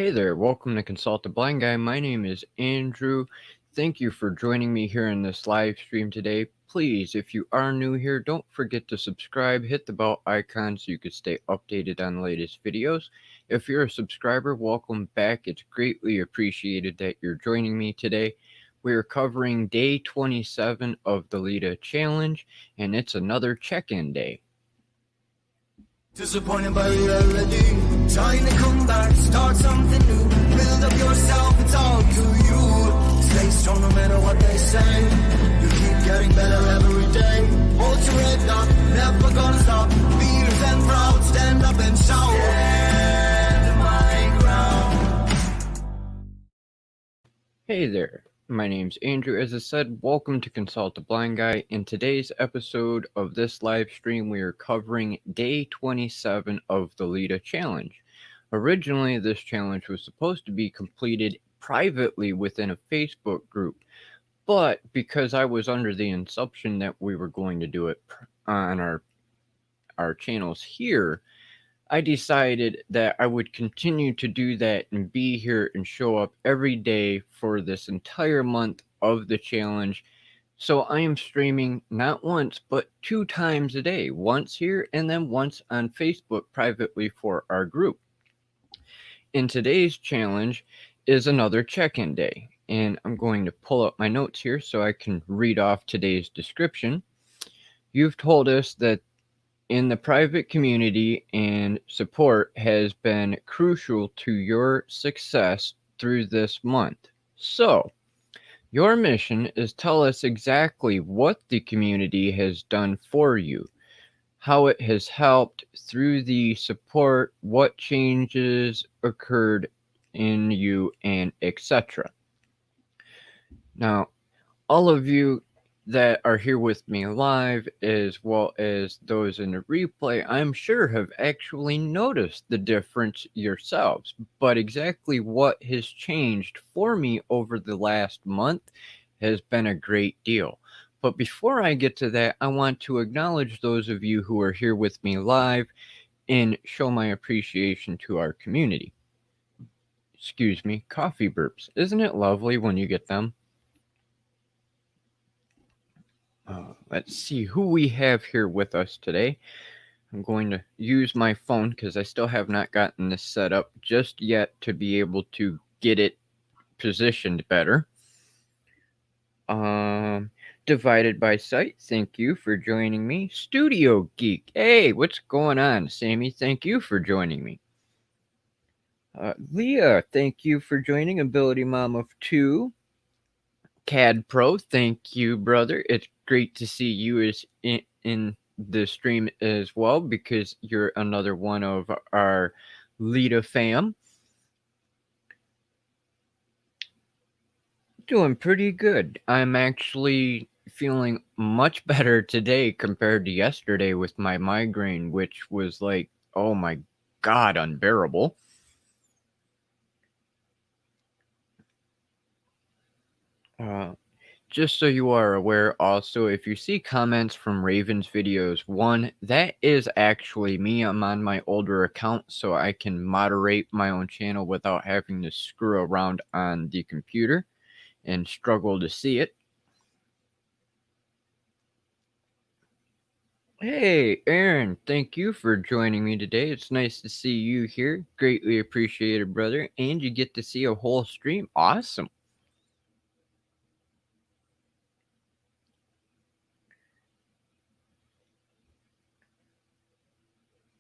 Hey there, welcome to Consult the Blind Guy. My name is Andrew. Thank you for joining me here in this live stream today. Please, if you are new here, don't forget to subscribe, hit the bell icon so you can stay updated on the latest videos. If you're a subscriber, welcome back. It's greatly appreciated that you're joining me today. We're covering day 27 of the Leda challenge, and it's another check-in day. Disappointed by reality, trying to come back, start something new, build up yourself, it's all to you. Stay strong no matter what they say, you keep getting better every day. Hold your head up, never gonna stop, fierce and proud, stand up and shout. Stand my ground. Hey there, my name's Andrew. As I said, welcome to Consult the Blind Guy. In today's episode of this live stream, we are covering day 27 of the Leda challenge. Originally, this challenge was supposed to be completed privately within a Facebook group, but because I was under the assumption that we were going to do it on our channels here, I decided that I would continue to do that and be here and show up every day for this entire month of the challenge. So I am streaming not once, but 2 times a day, once here and then once on Facebook privately for our group. In today's challenge is another check-in day, and I'm going to pull up my notes here so I can read off today's description. You've told us that in the private community and support has been crucial to your success through this month. So, your mission is tell us exactly what the community has done for you, how it has helped through the support, what changes occurred in you, and etc. Now, all of you that are here with me live, as well as those in the replay, I'm sure have actually noticed the difference yourselves. But exactly what has changed for me over the last month has been a great deal. But before I get to that, I want to acknowledge those of you who are here with me live and show my appreciation to our community. Excuse me, coffee burps. Isn't it lovely when you get them? Let's see who we have here with us today. I'm going to use my phone because I still have not gotten this set up just yet to be able to get it positioned better. Divided by Sight, thank you for joining me. Studio Geek, hey, what's going on? Sammy, thank you for joining me. Leah, thank you for joining. Ability Mom of 2. CAD Pro, thank you, brother. It's great to see you as in the stream as well, because you're another one of our Leda fam. Doing pretty good. I'm actually feeling much better today compared to yesterday with my migraine, which was like, oh my God, unbearable. Just so you are aware, also, if you see comments from Raven's videos, one, that is actually me. I'm on my older account, so I can moderate my own channel without having to screw around on the computer and struggle to see it. Hey, Aaron, thank you for joining me today. It's nice to see you here. Greatly appreciated, brother. And you get to see a whole stream. Awesome.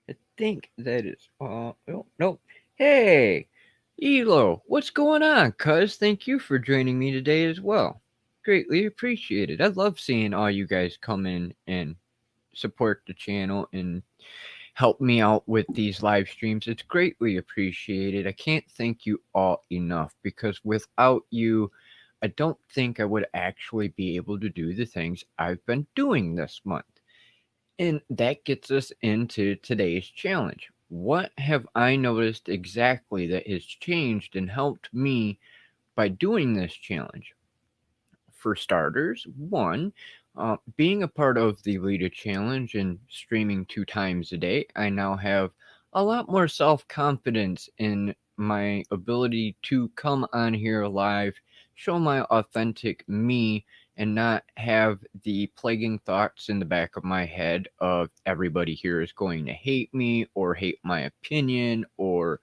I think that is oh no. Hey, Elo, what's going on, cuz? Thank you for joining me today as well. Greatly appreciated. I love seeing all you guys come in and support the channel and help me out with these live streams. It's greatly appreciated. I can't thank you all enough, because without you, I don't think I would actually be able to do the things I've been doing this month. And that gets us into today's challenge. What have I noticed exactly that has changed and helped me by doing this challenge? For starters, one, being a part of the Leda challenge and streaming 2 times a day, I now have a lot more self-confidence in my ability to come on here live, show my authentic me, and not have the plaguing thoughts in the back of my head of everybody here is going to hate me or hate my opinion or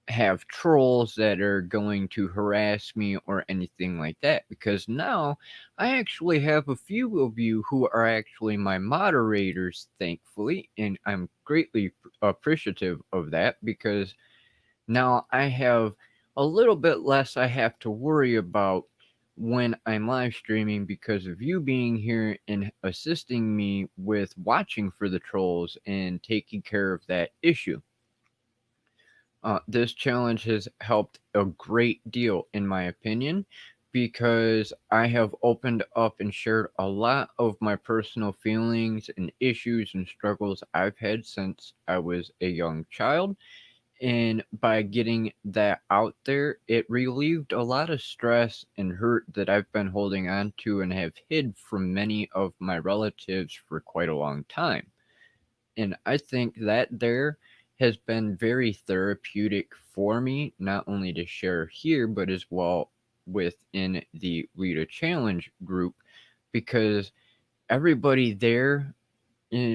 have trolls that are going to harass me or anything like that, because now I actually have a few of you who are actually my moderators, thankfully, and I'm greatly appreciative of that, because now I have a little bit less I have to worry about when I'm live streaming because of you being here and assisting me with watching for the trolls and taking care of that issue. This challenge has helped a great deal, in my opinion, because I have opened up and shared a lot of my personal feelings and issues and struggles I've had since I was a young child. And by getting that out there, it relieved a lot of stress and hurt that I've been holding on to and have hid from many of my relatives for quite a long time. And I think that there has been very therapeutic for me, not only to share here, but as well within the Leda Challenge group, because everybody there,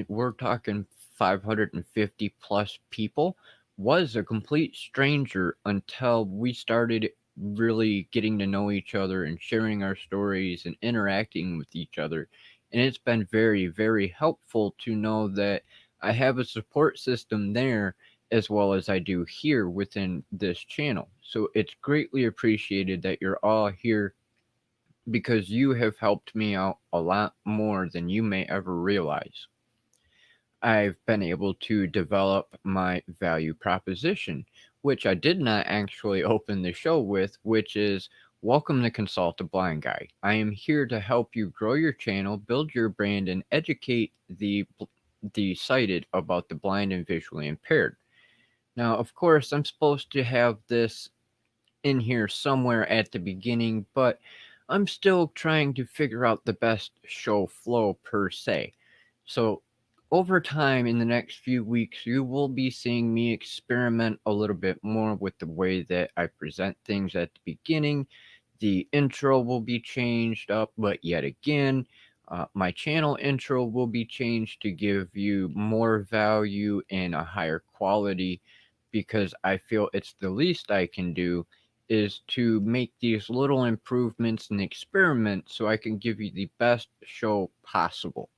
we're talking 550 plus people, was a complete stranger until we started really getting to know each other and sharing our stories and interacting with each other. And it's been very, very helpful to know that I have a support system there as well as I do here within this channel. So it's greatly appreciated that you're all here, because you have helped me out a lot more than you may ever realize. I've been able to develop my value proposition, which I did not actually open the show with, which is welcome to Consult a Blind Guy. I am here to help you grow your channel, build your brand, and educate the sighted about the blind and visually impaired. Now, of course, I'm supposed to have this in here somewhere at the beginning, but I'm still trying to figure out the best show flow per se. So, over time, in the next few weeks, you will be seeing me experiment a little bit more with the way that I present things at the beginning. The intro will be changed up, but yet again, my channel intro will be changed to give you more value and a higher quality, because I feel it's the least I can do is to make these little improvements and experiment so I can give you the best show possible.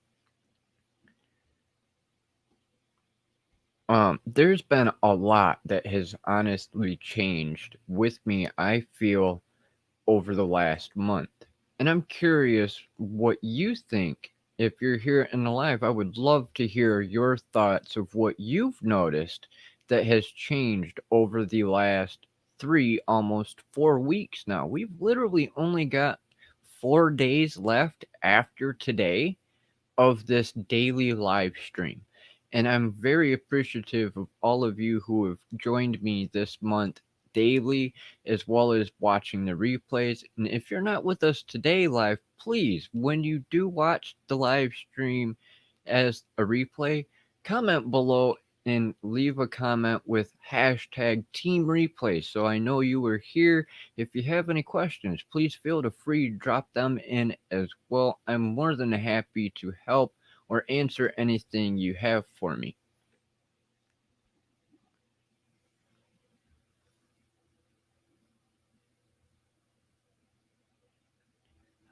There's been a lot that has honestly changed with me, I feel, over the last month. And I'm curious what you think. If you're here in the live, I would love to hear your thoughts of what you've noticed that has changed over the last 3, almost 4 weeks now. We've literally only got 4 days left after today of this daily live stream. And I'm very appreciative of all of you who have joined me this month daily, as well as watching the replays. And if you're not with us today live, please, when you do watch the live stream as a replay, comment below and leave a comment with hashtag Team Replay so I know you were here. If you have any questions, please feel free to drop them in as well. I'm more than happy to help or answer anything you have for me.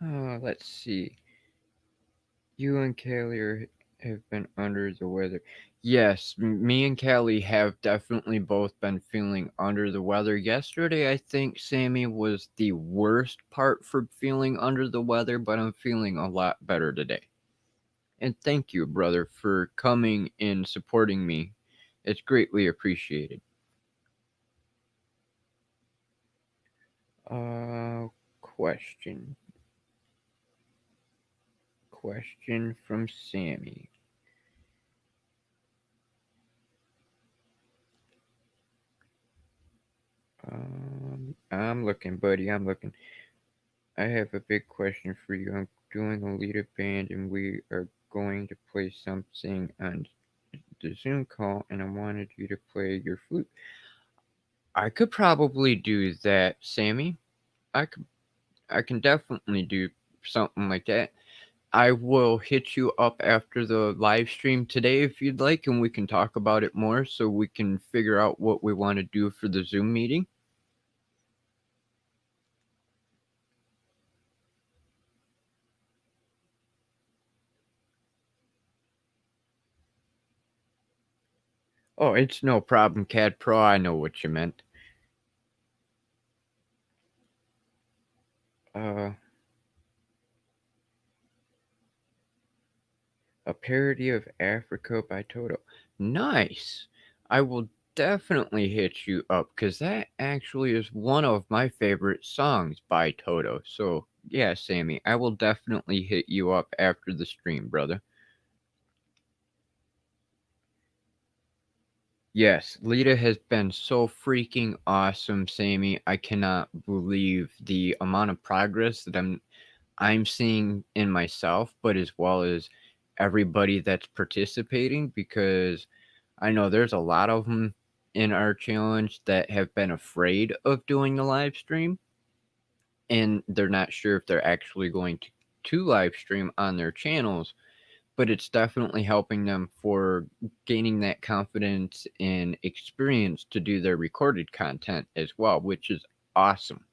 Let's see. You and have been under the weather. Yes, me and Callie have definitely both been feeling under the weather. Yesterday, I think Sammy was the worst part for feeling under the weather, but I'm feeling a lot better today. And thank you, brother, for coming and supporting me. It's greatly appreciated. Uh, question. Question from Sammy. I'm looking, buddy. I'm looking. I have a big question for you. I'm doing a leader band, and we are going to play something on the Zoom call, and I wanted you to play your flute. I could probably do that, Sammy. I could, I can definitely do something like that. I will hit you up after the live stream today if you'd like, and we can talk about it more so we can figure out what we want to do for the Zoom meeting. Oh, it's no problem, Cad Pro. I know what you meant. Uh, a parody of Africa by Toto. Nice. I will definitely hit you up because that actually is one of my favorite songs by Toto. So, yeah, Sammy, I will definitely hit you up after the stream, brother. Yes, Leda has been so freaking awesome, Sammy. I cannot believe the amount of progress that I'm seeing in myself, but as well as everybody that's participating because I know there's a lot of them in our challenge that have been afraid of doing the live stream and they're not sure if they're actually going to live stream on their channels, but it's definitely helping them for gaining that confidence and experience to do their recorded content as well, which is awesome.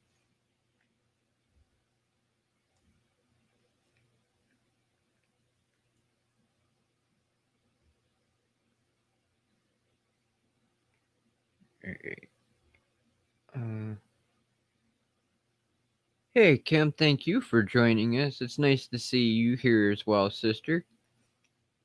Uh, hey, Kim, thank you for joining us. It's nice to see you here as well, sister.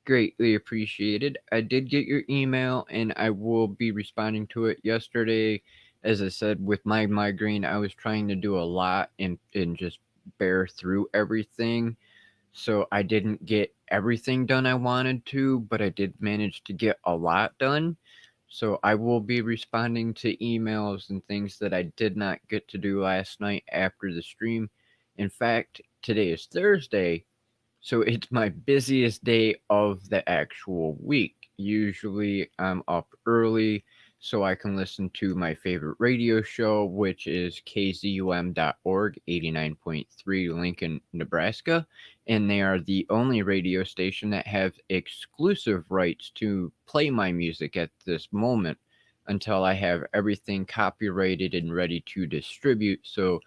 Greatly appreciated. I did get your email and I will be responding to it yesterday. As I said, with my migraine, I was trying to do a lot and just bear through everything. So I didn't get everything done I wanted to, but I did manage to get a lot done. So I will be responding to emails and things that I did not get to do last night after the stream. In fact, today is Thursday, so it's my busiest day of the actual week. Usually I'm up early so I can listen to my favorite radio show, which is kzum.org, 89.3 Lincoln, Nebraska. And they are the only radio station that have exclusive rights to play my music at this moment until I have everything copyrighted and ready to distribute. So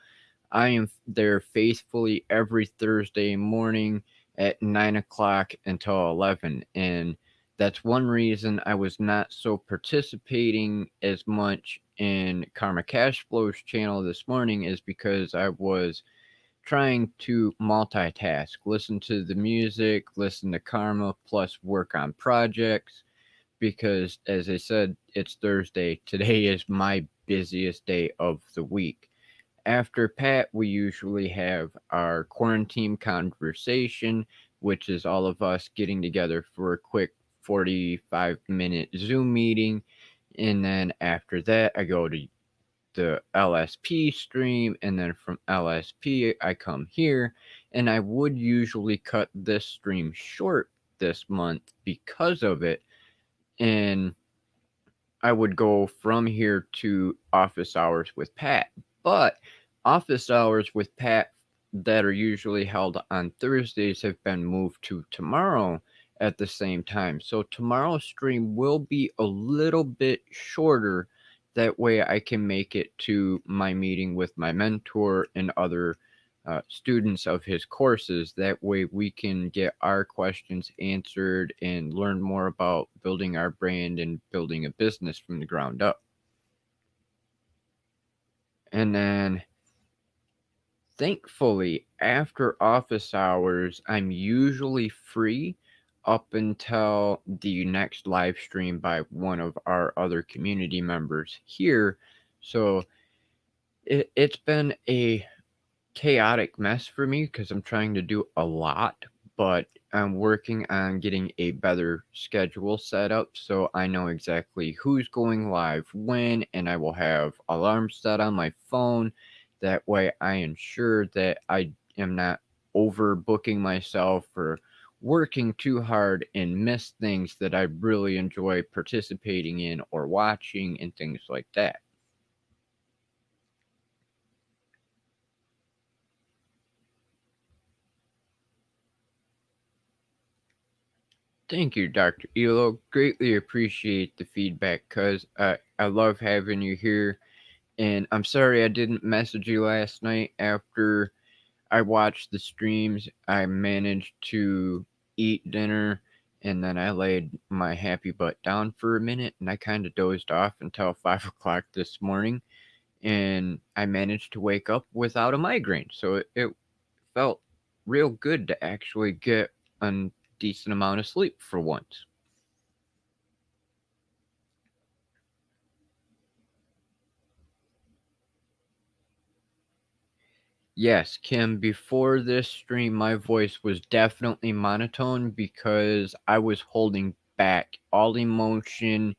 I am there faithfully every Thursday morning at 9 o'clock until 11. And that's one reason I was not so participating as much in Karma Cash Flow's channel this morning, is because I was trying to multitask, listen to the music, listen to Karma, plus work on projects. Because, as I said, it's Thursday. Today is my busiest day of the week. After Pat, we usually have our quarantine conversation, which is all of us getting together for a quick 45-minute Zoom meeting. And then after that, I go to the LSP stream. And then from LSP, I come here. And I would usually cut this stream short this month because of it. And I would go from here to office hours with Pat. But office hours with Pat that are usually held on Thursdays have been moved to tomorrow at the same time. So tomorrow's stream will be a little bit shorter. That way I can make it to my meeting with my mentor and other students of his courses. That way we can get our questions answered and learn more about building our brand and building a business from the ground up. And then thankfully, after office hours, I'm usually free up until the next live stream by one of our other community members here. So it's been a chaotic mess for me because I'm trying to do a lot, but I'm working on getting a better schedule set up so I know exactly who's going live when, and I will have alarms set on my phone. That way, I ensure that I am not overbooking myself or working too hard and miss things that I really enjoy participating in or watching and things like that. Thank you, Dr. Elo. Greatly appreciate the feedback because I love having you here. And I'm sorry I didn't message you last night after I watched the streams. I managed to eat dinner and then I laid my happy butt down for a minute and I kind of dozed off until 5 o'clock this morning. And I managed to wake up without a migraine. So it felt real good to actually get a decent amount of sleep for once. Yes, Kim, before this stream, my voice was definitely monotone because I was holding back all emotion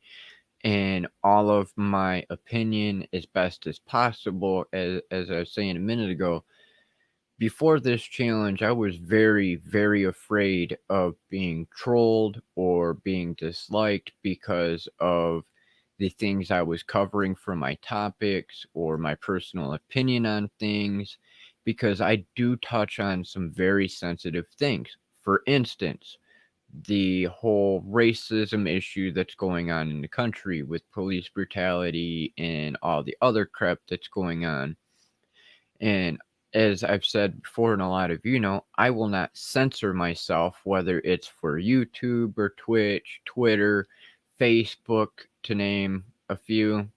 and all of my opinion as best as possible. As I was saying a minute ago, before this challenge, I was very, very afraid of being trolled or being disliked because of the things I was covering for my topics or my personal opinion on things, because I do touch on some very sensitive things. For instance, the whole racism issue that's going on in the country with police brutality and all the other crap that's going on. And as I've said before, and a lot of you know, I will not censor myself, whether it's for YouTube or Twitch, Twitter, Facebook, to name a few,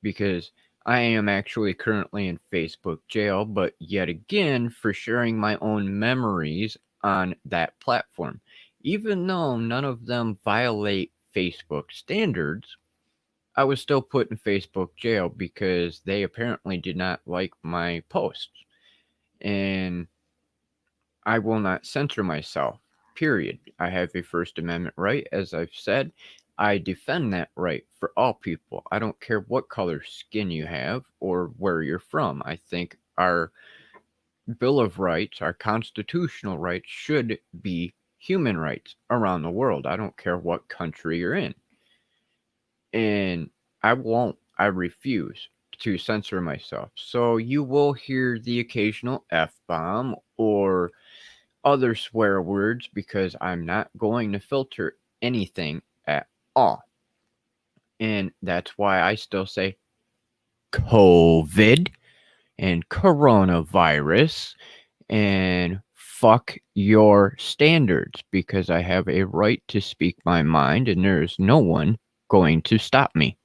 because I am actually currently in Facebook jail, but yet again for sharing my own memories on that platform. Even though none of them violate Facebook standards, I was still put in Facebook jail because they apparently did not like my posts. And I will not censor myself, period. I have a First Amendment right, as I've said. I defend that right for all people. I don't care what color skin you have or where you're from. I think our Bill of Rights, our constitutional rights, should be human rights around the world. I don't care what country you're in. And I refuse to censor myself. So you will hear the occasional F bomb or other swear words because I'm not going to filter anything at all. And that's why I still say COVID and coronavirus and fuck your standards because I have a right to speak my mind and there is no one going to stop me.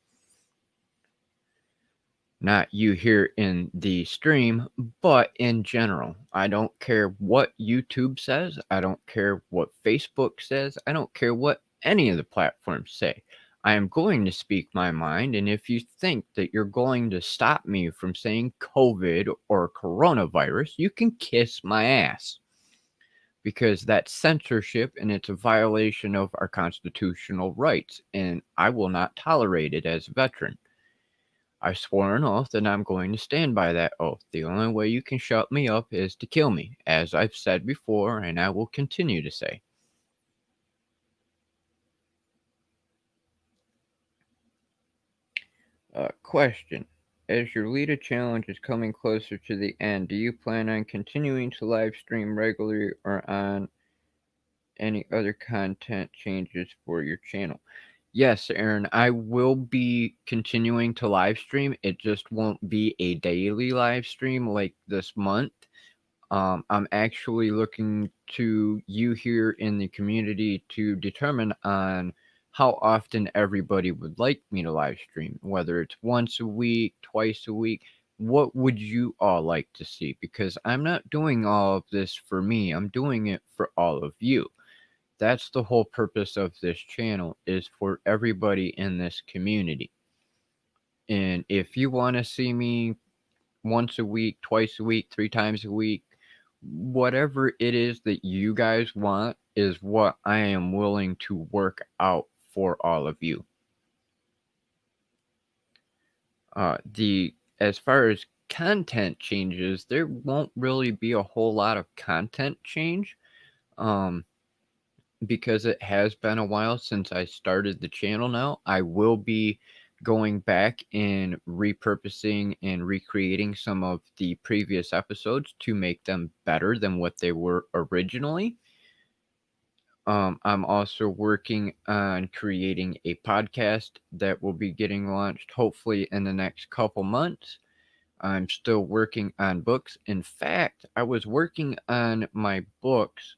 Not you here in the stream, but in general. I don't care what YouTube says. I don't care what Facebook says. I don't care what any of the platforms say. I am going to speak my mind, and if you think that you're going to stop me from saying COVID or coronavirus, you can kiss my ass. Because that's censorship and it's a violation of our constitutional rights, and I will not tolerate it as a veteran. I swore an oath and I'm going to stand by that oath. The only way you can shut me up is to kill me, as I've said before and I will continue to say. Question. As your Leda challenge is coming closer to the end, do you plan on continuing to live stream regularly or on any other content changes for your channel? Yes, Aaron, I will be continuing to live stream. It just won't be a daily live stream like this month. I'm actually looking to you here in the community to determine on how often everybody would like me to live stream, whether it's once a week, twice a week. What would you all like to see? Because I'm not doing all of this for me, I'm doing it for all of you. That's the whole purpose of this channel, is for everybody in this community. And if you want to see me once a week, twice a week, 3 times a week, whatever it is that you guys want is what I am willing to work out for all of you. The as far as content changes, there won't really be a whole lot of content change. Because it has been a while since I started the channel now. I will be going back and repurposing and recreating some of the previous episodes to make them better than what they were originally. I'm also working on creating a podcast that will be getting launched hopefully in the next couple months. I'm still working on books. In fact, I was working on my books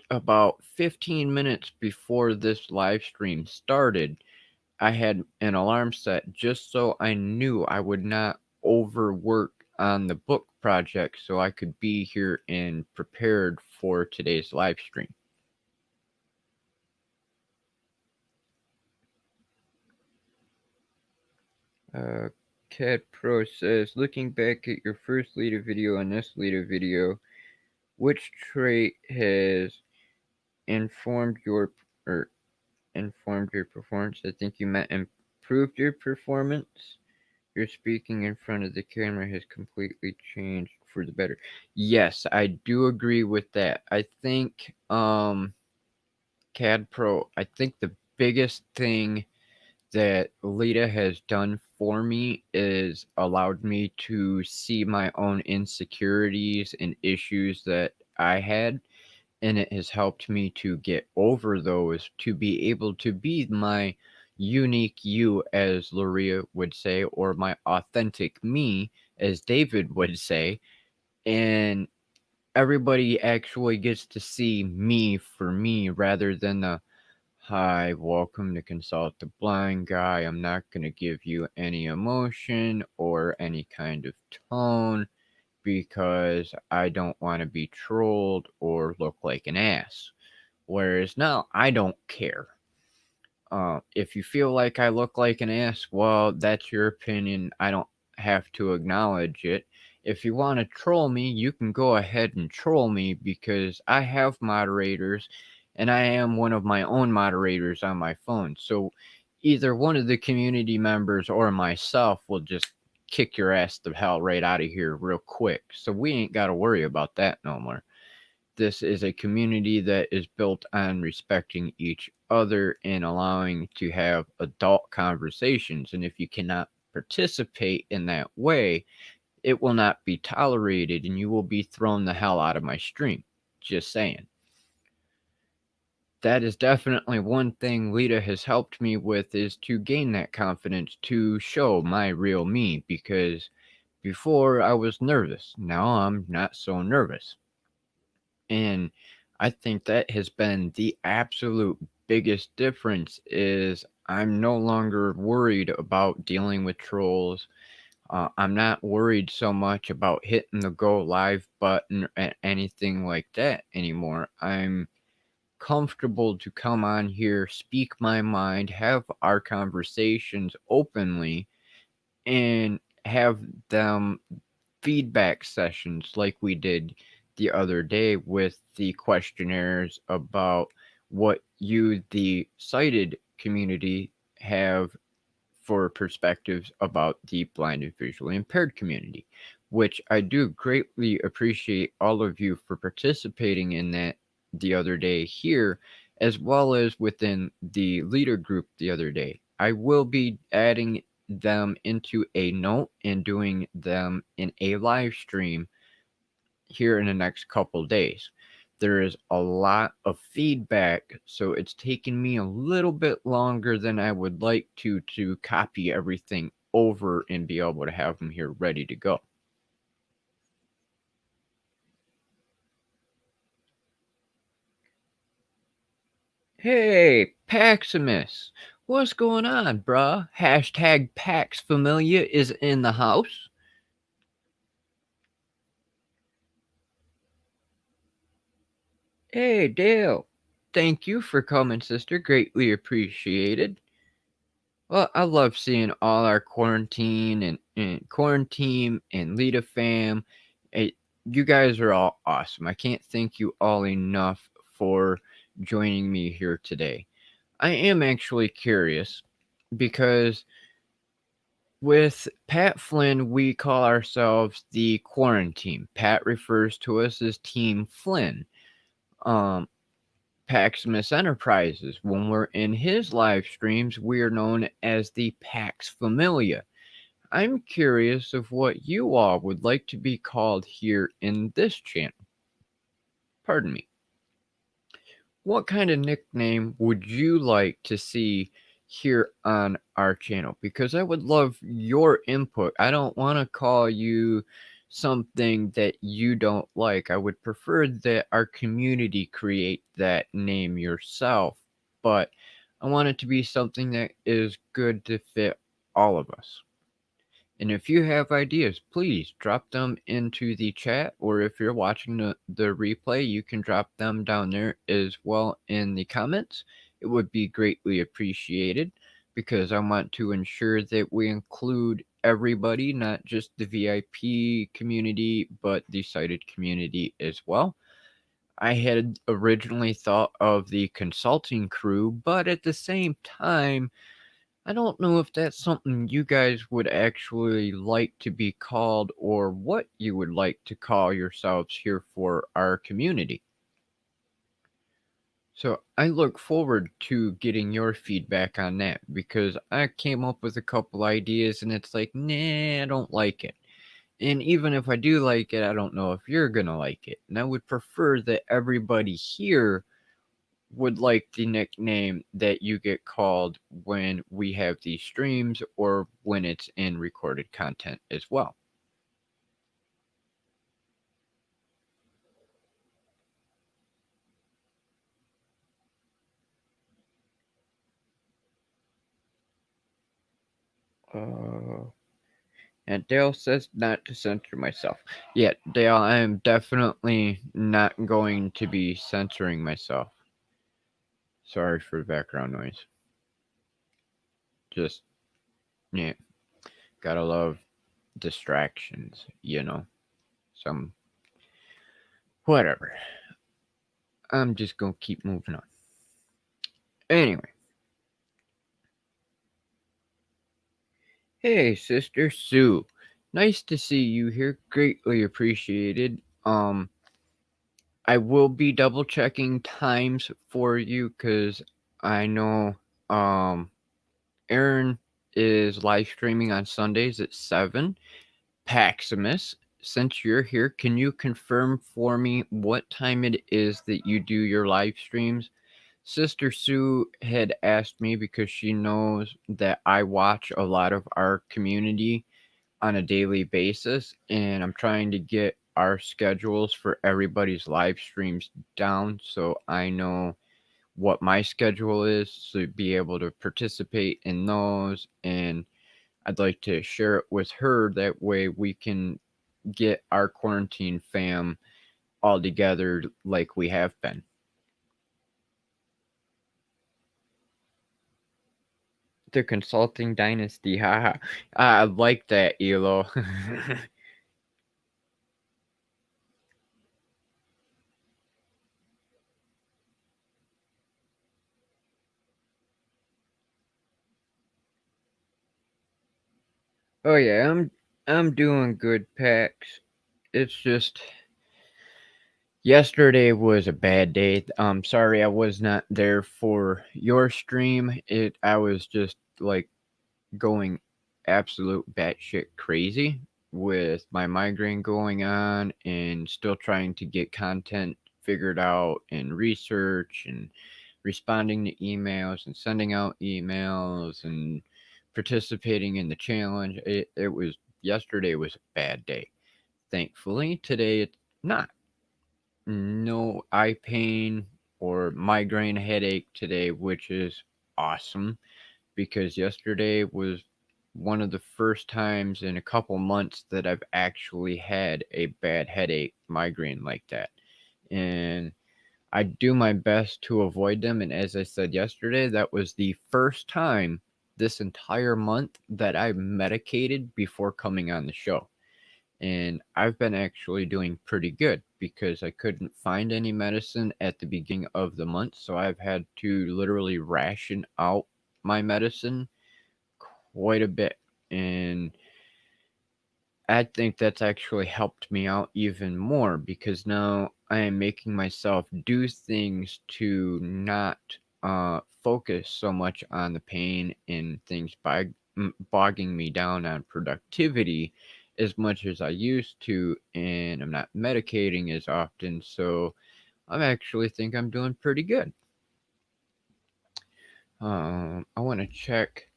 about 15 minutes before this live stream started. I had an alarm set just so I knew I would not overwork on the book project so I could be here and prepared for today's live stream. Cat Pro says, looking back at your first Leda video and this Leda video, which trait has informed your or informed your performance? I think you meant improved your performance. Your speaking in front of the camera has completely changed for the better. Yes, I do agree with that. I think CAD Pro, I think the biggest thing that Leda has done for me is allowed me to see my own insecurities and issues that I had, and it has helped me to get over those to be able to be my unique you, as Luria would say, or my authentic me, as David would say, and everybody actually gets to see me for me rather than the hi, welcome to Consult the Blind Guy. I'm not going to give you any emotion or any kind of tone because I don't want to be trolled or look like an ass. Whereas now, I don't care. If you feel like I look like an ass, well, that's your opinion. I don't have to acknowledge it. If you want to troll me, you can go ahead and troll me because I have moderators and I am one of my own moderators on my phone. So either one of the community members or myself will just kick your ass to hell right out of here real quick. So we ain't got to worry about that no more. This is a community that is built on respecting each other and allowing to have adult conversations. And if you cannot participate in that way, it will not be tolerated and you will be thrown the hell out of my stream. Just saying. That is definitely one thing Leda has helped me with, is to gain that confidence to show my real me, because before I was nervous. Now I'm not so nervous. And I think that has been the absolute biggest difference, is I'm no longer worried about dealing with trolls. I'm not worried so much about hitting the go live button or anything like that anymore. I'm comfortable to come on here, speak my mind, have our conversations openly, and have them feedback sessions like we did the other day with the questionnaires about what you, the sighted community, have for perspectives about the blind and visually impaired community, which I do greatly appreciate all of you for participating in that the other day here, as well as within the leader group the other day. I will be adding them into a note and doing them in a live stream here in the next couple days. There is a lot of feedback, so it's taken me a little bit longer than I would like to copy everything over and be able to have them here ready to go. Hey, Paximus, what's going on, bruh? Hashtag Pax Familia is in the house. Hey, Dale. Thank you for coming, sister. Greatly appreciated. Well, I love seeing all our quarantine and Leda fam. It, you guys are all awesome. I can't thank you all enough for joining me here today. I am actually curious because with Pat Flynn, we call ourselves the Quarantine. Pat refers to us as Team Flynn. Um, Paximus Enterprises. When we're in his live streams, we are known as the Pax Familia. I'm curious of what you all would like to be called here in this channel. Pardon me. what kind of nickname would you like to see here on our channel? Because I would love your input. I don't want to call you something that you don't like. I would prefer that our community create that name yourself, but I want it to be something that is good to fit all of us. And if you have ideas, please drop them into the chat, or if you're watching the replay, you can drop them down there as well in the comments. It would be greatly appreciated because I want to ensure that we include everybody, not just the VIP community, but the sighted community as well. I had originally thought of the consulting crew, but at the same time, I don't know if that's something you guys would actually like to be called or what you would like to call yourselves here for our community. So I look forward to getting your feedback on that because I came up with a couple ideas and it's like, nah, I don't like it. And even if I do like it, I don't know if you're going to like it. And I would prefer that everybody here would like the nickname that you get called when we have these streams or when it's in recorded content as well. Uh, and Dale says not to censor myself. Yeah, Dale, I am definitely not going to be censoring myself. Sorry for the background noise. Just, yeah, gotta love distractions, you know. Some, whatever. I'm just gonna keep moving on. Anyway. Hey, Sister Sue. Nice to see you here. Greatly appreciated. I will be double checking times for you because I know Aaron is live streaming on Sundays at 7. Paximus, since you're here, can you confirm for me what time it is that you do your live streams? Sister Sue had asked me because she knows that I watch a lot of our community on a daily basis, and I'm trying to get our schedules for everybody's live streams down so I know what my schedule is to be able to participate in those, and I'd like to share it with her. That way we can get our quarantine fam all together like we have been. The consulting dynasty, haha. I like that, Elo. Oh yeah, I'm doing good, Pax. It's just yesterday was a bad day. Sorry I was not there for your stream. I was just like going absolute batshit crazy with my migraine going on and still trying to get content figured out and research and responding to emails and sending out emails and participating in the challenge. It was yesterday was a bad day. Thankfully, today it's not. No eye pain or migraine headache today, which is awesome because yesterday was one of the first times in a couple months that I've actually had a bad headache, migraine like that. And I do my best to avoid them. And as I said yesterday, that was the first time this entire month that I medicated before coming on the show. And I've been actually doing pretty good because I couldn't find any medicine at the beginning of the month. So I've had to literally ration out my medicine quite a bit. And I think that's actually helped me out even more because now I am making myself do things to not focus so much on the pain and things by bogging me down on productivity as much as I used to, and I'm not medicating as often. So I actually think I'm doing pretty good. I want to check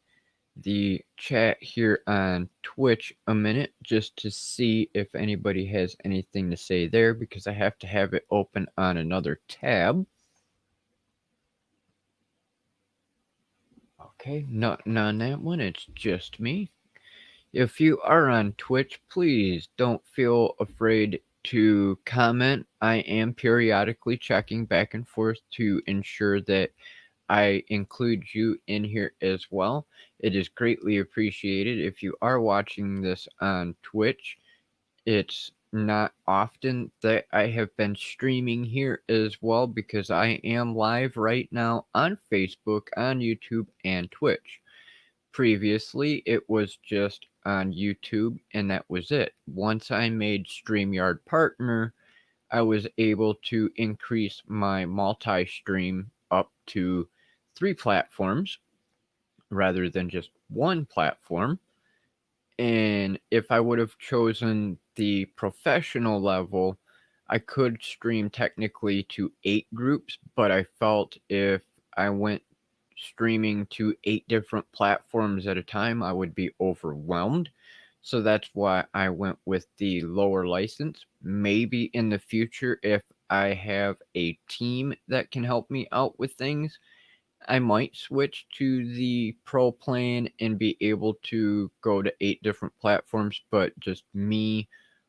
the chat here on Twitch a minute just to see if anybody has anything to say there because I have to have it open on another tab. Okay, nothing on that one. It's just me. If you are on Twitch, please don't feel afraid to comment. I am periodically checking back and forth to ensure that I include you in here as well. It is greatly appreciated. If you are watching this on Twitch, it's not often that I have been streaming here as well because I am live right now on Facebook, on YouTube, and Twitch. Previously, it was just on YouTube, and that was it. Once I made StreamYard Partner, I was able to increase my multi stream up to 3 platforms rather than just one platform. And if I would have chosen the professional level, I could stream technically to 8 groups, but I felt if I went streaming to 8 different platforms at a time, I would be overwhelmed. So that's why I went with the lower license. Maybe in the future, if I have a team that can help me out with things, I might switch to the pro plan and be able to go to 8 different platforms, but just me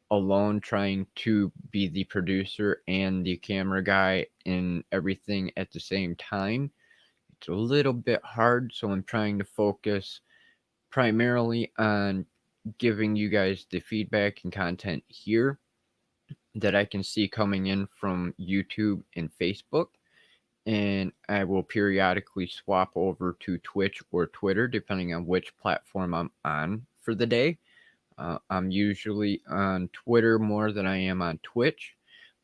alone trying to be the producer and the camera guy and everything at the same time. It's a little bit hard, so I'm trying to focus primarily on giving you guys the feedback and content here that I can see coming in from YouTube and Facebook. And I will periodically swap over to Twitch or Twitter depending on which platform I'm on for the day. I'm usually on Twitter more than I am on Twitch,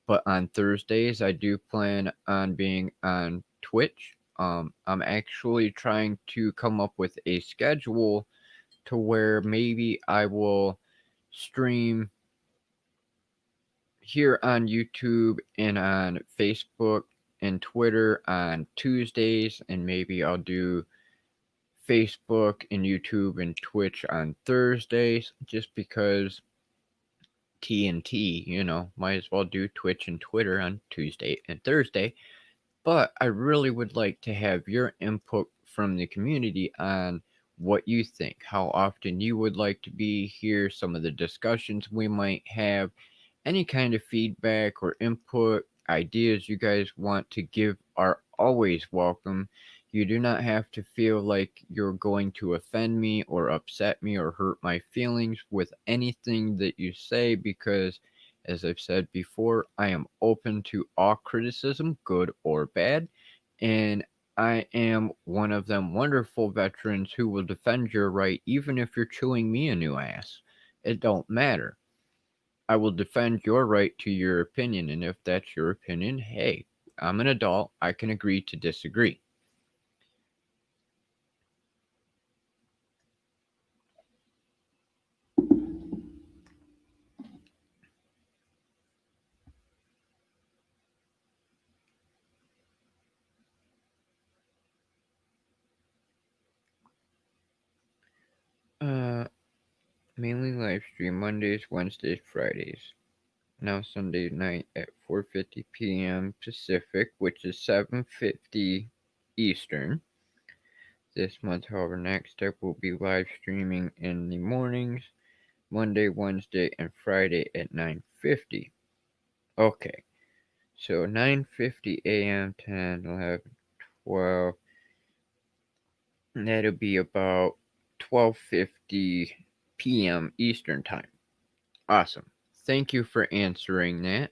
but on Thursdays I do plan on being on Twitch. I'm actually trying to come up with a schedule to where maybe I will stream here on YouTube and on Facebook and Twitter on Tuesdays, and maybe I'll do Facebook and YouTube and Twitch on Thursdays just because TNT, might as well do Twitch and Twitter on Tuesday and Thursday. But I really would like to have your input from the community on what you think, how often you would like to be here, some of the discussions we might have, any kind of feedback or input, ideas you guys want to give are always welcome. You do not have to feel like you're going to offend me or upset me or hurt my feelings with anything that you say because, as I've said before, I am open to all criticism, good or bad, and I am one of them wonderful veterans who will defend your right even if you're chewing me a new ass. It don't matter. I will defend your right to your opinion, and if that's your opinion, hey, I'm an adult. I can agree to disagree. Uh, Mainly live stream Mondays, Wednesdays, Fridays. Now Sunday night at 4:50 p.m. Pacific, which is 7:50 Eastern. This month, however, next step will be live streaming in the mornings, Monday, Wednesday, and Friday at 9:50. Okay, so 9:50 a.m., 10, 11, 12. That'll be about 12:50 p.m. Eastern Time. Awesome. Thank you for answering that.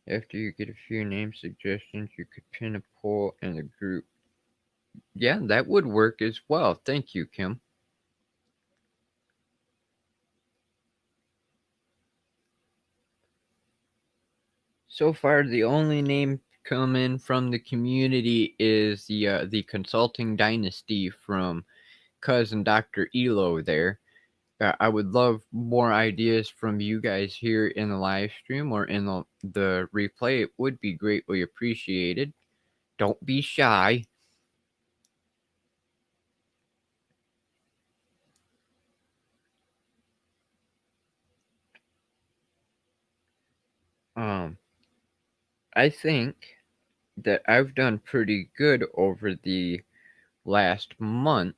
After you get a few name suggestions, you could pin a poll in the group. Yeah, that would work as well. Thank you, Kim. So far, the only name coming from the community is the Consulting Dynasty from cousin Dr. Elo there. I would love more ideas from you guys here in the live stream or in the replay. It would be greatly appreciated. Don't be shy. Um, I think that I've done pretty good over the last month.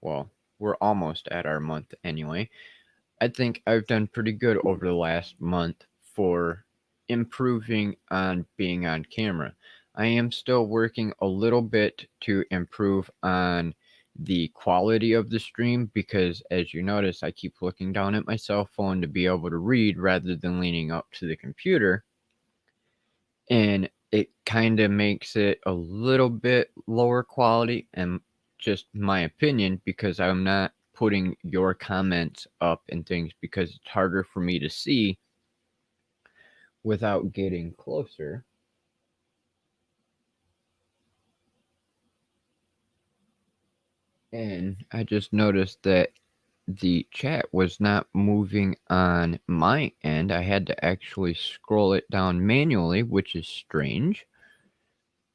Well, we're almost at our month anyway. I think I've done pretty good over the last month for improving on being on camera. I am still working a little bit to improve on the quality of the stream because, as you notice, I keep looking down at my cell phone to be able to read rather than leaning up to the computer. And it kind of makes it a little bit lower quality, and just my opinion, because I'm not putting your comments up and things because it's harder for me to see without getting closer. And I just noticed that the chat was not moving on my end. I had to actually scroll it down manually, which is strange.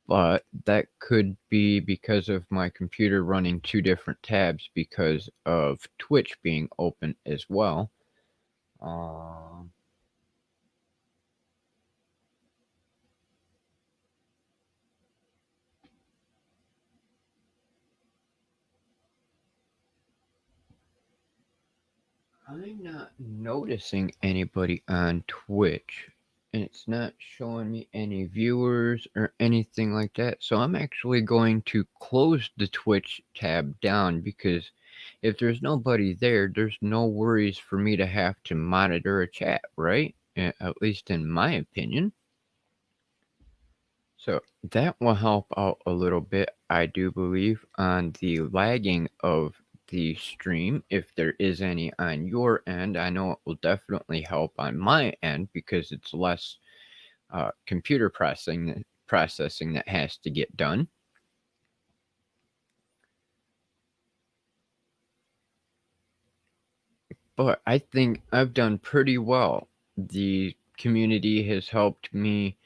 But that could be because of my computer running two different tabs because of Twitch being open as well. Um, I'm not noticing anybody on Twitch, and it's not showing me any viewers or anything like that. So I'm actually going to close the Twitch tab down because if there's nobody there, there's no worries for me to have to monitor a chat, right? At least in my opinion. So that will help out a little bit, I do believe, on the lagging of the stream, if there is any on your end. I know it will definitely help on my end because it's less computer processing that has to get done. But I think I've done pretty well. The community has helped me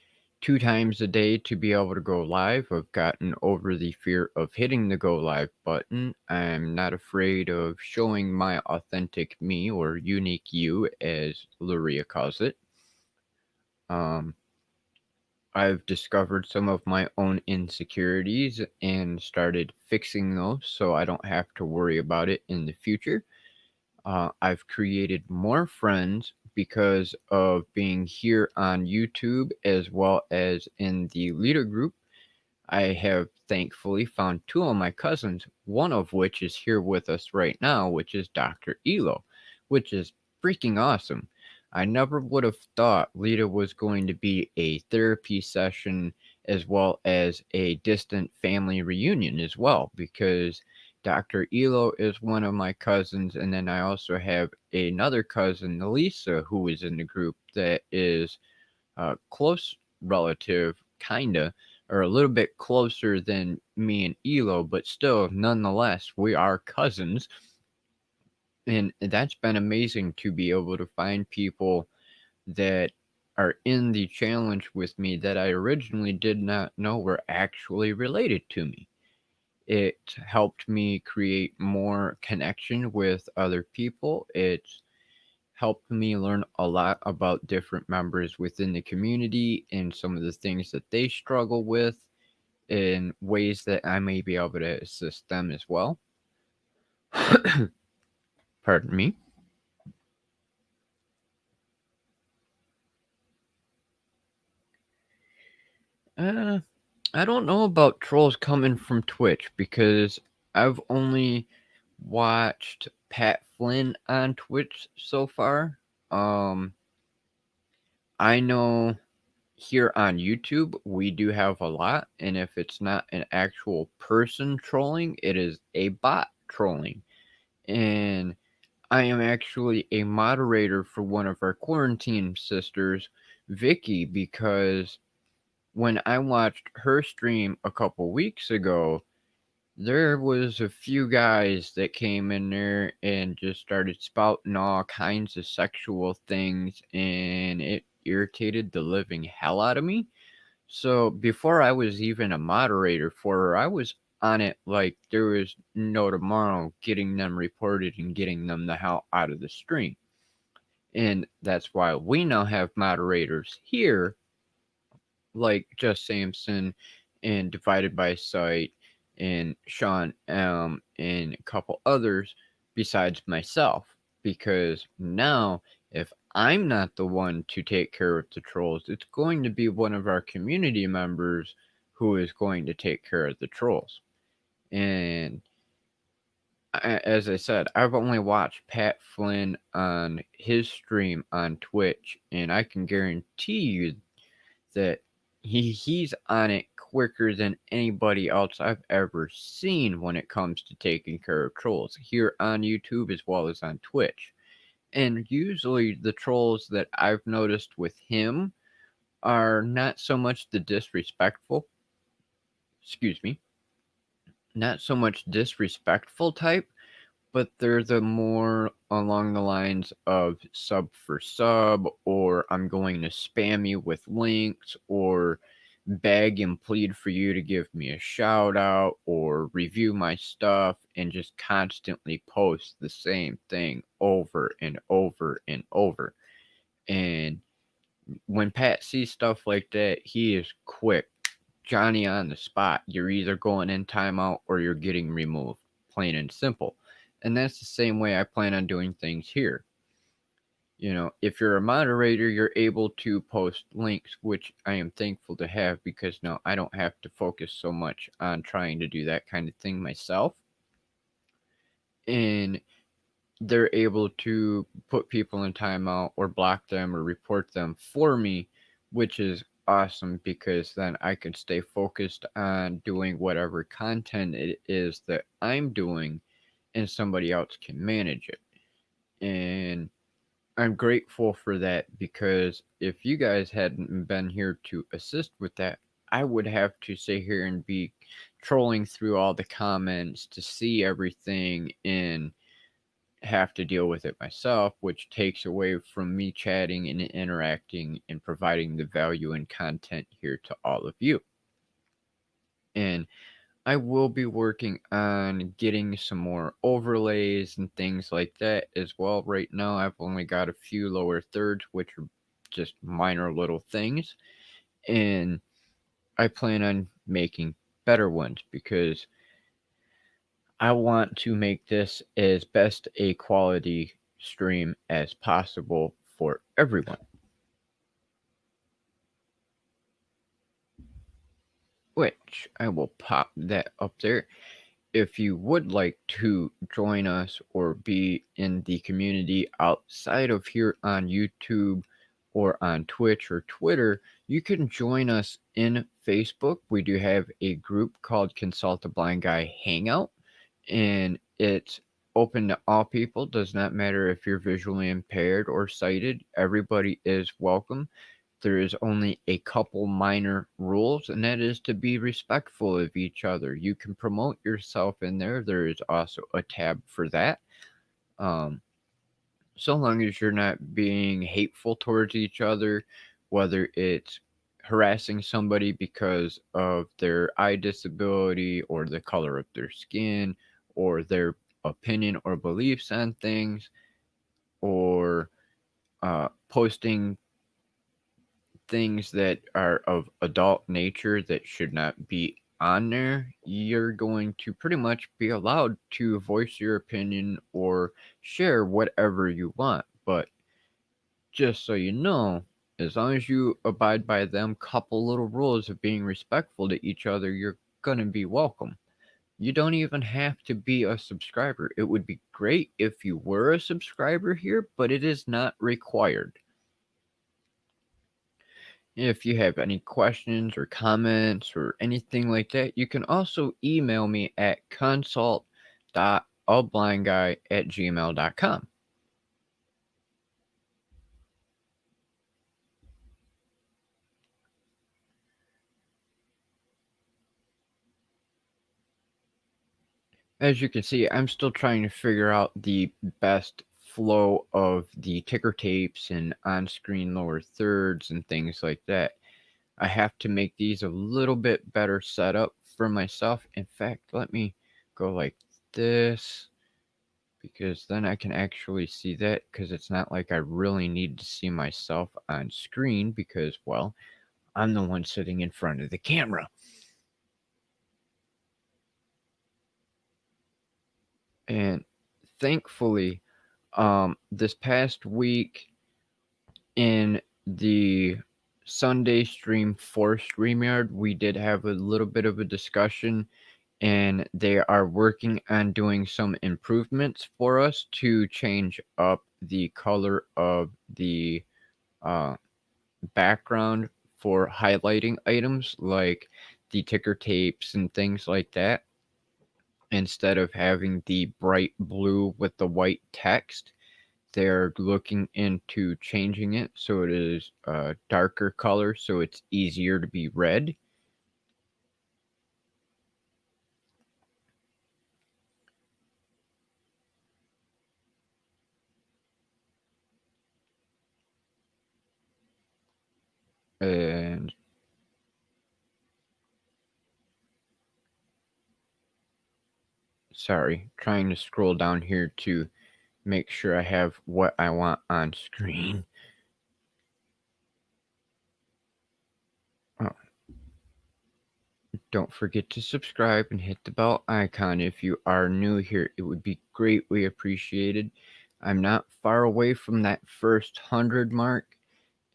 2 times a day to be able to go live. I've gotten over the fear of hitting the go live button. I'm not afraid of showing my authentic me, or unique you, as Luria calls it. I've discovered some of my own insecurities and started fixing those so I don't have to worry about it in the future. I've created more friends because of being here on YouTube as well as in the Leda group. I have thankfully found two of my cousins, one of which is here with us right now, which is Dr. Elo, which is freaking awesome. I never would have thought Leda was going to be a therapy session as well as a distant family reunion as well, because Dr. Elo is one of my cousins, and then I also have another cousin, Elisa, who is in the group that is a close relative, kinda, or a little bit closer than me and Elo, but still, nonetheless, we are cousins. And that's been amazing to be able to find people that are in the challenge with me that I originally did not know were actually related to me. It helped me create more connection with other people. It's helped me learn a lot about different members within the community and some of the things that they struggle with in ways that I may be able to assist them as well. Pardon me. Uh, I don't know about trolls coming from Twitch because I've only watched Pat Flynn on Twitch so far. I know here on YouTube we do have a lot, and if it's not an actual person trolling, it is a bot trolling. And I am actually a moderator for one of our quarantine sisters, Vicky, because when I watched her stream a couple weeks ago, there was a few guys that came in there and just started spouting all kinds of sexual things, and it irritated the living hell out of me. So before I was even a moderator for her, I was on it like there was no tomorrow, getting them reported and getting them the hell out of the stream. And that's why we now have moderators here like Just Samson and Divided by Sight and Sean M and a couple others besides myself. Because now, if I'm not the one to take care of the trolls, it's going to be one of our community members who is going to take care of the trolls. And as I said, I've only watched Pat Flynn on his stream on Twitch, and I can guarantee you that he's on it quicker than anybody else I've ever seen when it comes to taking care of trolls here on YouTube as well as on Twitch. And usually the trolls that I've noticed with him are not so much the disrespectful, excuse me, not so much disrespectful type, but they're the more along the lines of sub for sub, or I'm going to spam you with links, or beg and plead for you to give me a shout out, or review my stuff, and just constantly post the same thing over and over and over. And when Pat sees stuff like that, he is quick. Johnny on the spot. You're either going in timeout or you're getting removed. Plain and simple. And that's the same way I plan on doing things here. You know, if you're a moderator, you're able to post links, which I am thankful to have because now I don't have to focus so much on trying to do that kind of thing myself. And they're able to put people in timeout or block them or report them for me, which is awesome because then I can stay focused on doing whatever content it is that I'm doing and somebody else can manage it. And I'm grateful for that because if you guys hadn't been here to assist with that, I would have to sit here and be trolling through all the comments to see everything and have to deal with it myself, which takes away from me chatting and interacting and providing the value and content here to all of you. And I will be working on getting some more overlays and things like that as well. Right now, I've only got a few lower thirds, which are just minor little things. And I plan on making better ones because I want to make this as best a quality stream as possible for everyone. Which I will pop that up there. If you would like to join us or be in the community outside of here on YouTube or on Twitch or Twitter, you can join us in Facebook. We do have a group called Consult a Blind Guy Hangout, and it's open to all people. Does not matter if you're visually impaired or sighted, everybody is welcome. There is only a couple minor rules, and that is to be respectful of each other. You can promote yourself in there. There is also a tab for that. Um, so long as you're not being hateful towards each other, whether it's harassing somebody because of their eye disability or the color of their skin or their opinion or beliefs on things, or posting things that are of adult nature that should not be on there, you're going to pretty much be allowed to voice your opinion or share whatever you want. But just so you know, as long as you abide by them couple little rules of being respectful to each other, you're going to be welcome. You don't even have to be a subscriber. It would be great if you were a subscriber here, but it is not required. If you have any questions or comments or anything like that, you can also email me at consult.ablindguy@gmail.com. as you can see, I'm still trying to figure out the best flow of the ticker tapes and on-screen lower thirds and things like that. I have to make these a little bit better setup for myself. In fact, let me go like this, because then I can actually see that, because it's not like I really need to see myself on screen because, well, I'm the one sitting in front of the camera. And thankfully, this past week in the Sunday stream for StreamYard, we did have a little bit of a discussion, and they are working on doing some improvements for us to change up the color of the uh, background for highlighting items like the ticker tapes and things like that. Instead of having the bright blue with the white text, they're looking into changing it so it is a darker color so it's easier to be read. And sorry, trying to scroll down here to make sure I have what I want on screen. Oh, don't forget to subscribe and hit the bell icon if you are new here. It would be greatly appreciated. I'm not far away from that first 100 mark.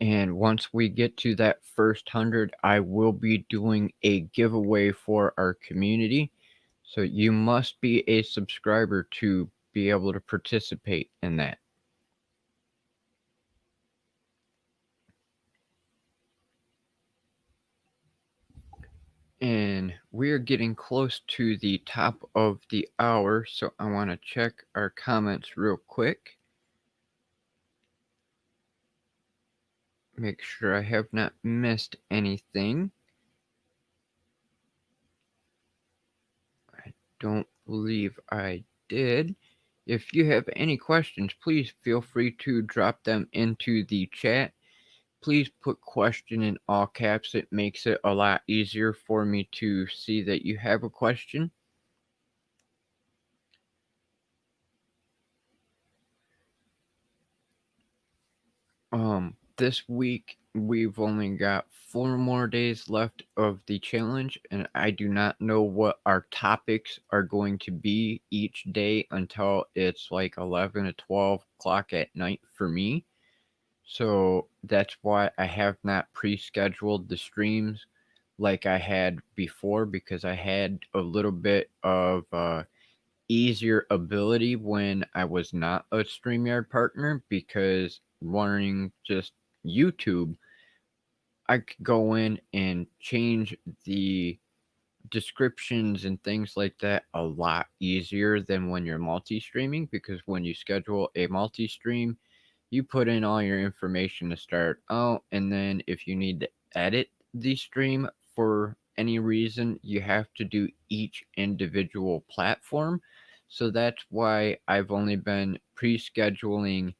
And once we get to that first 100, I will be doing a giveaway for our community. So you must be a subscriber to be able to participate in that. And we're getting close to the top of the hour, so I want to check our comments real quick. Make sure I have not missed anything. I don't believe I did. If you have any questions, please feel free to drop them into the chat. Please put question in all caps. It makes it a lot easier for me to see that you have a question. This week we've only got 4 more days left of the challenge, and I do not know what our topics are going to be each day until it's like 11 to 12 o'clock at night for me. So that's why I have not pre-scheduled the streams like I had before, because I had a little bit of easier ability when I was not a StreamYard partner, because running just YouTube, I could go in and change the descriptions and things like that a lot easier than when you're multi-streaming, because when you schedule a multi-stream, you put in all your information to start out, and then if you need to edit the stream for any reason, you have to do each individual platform. So that's why I've only been pre-scheduling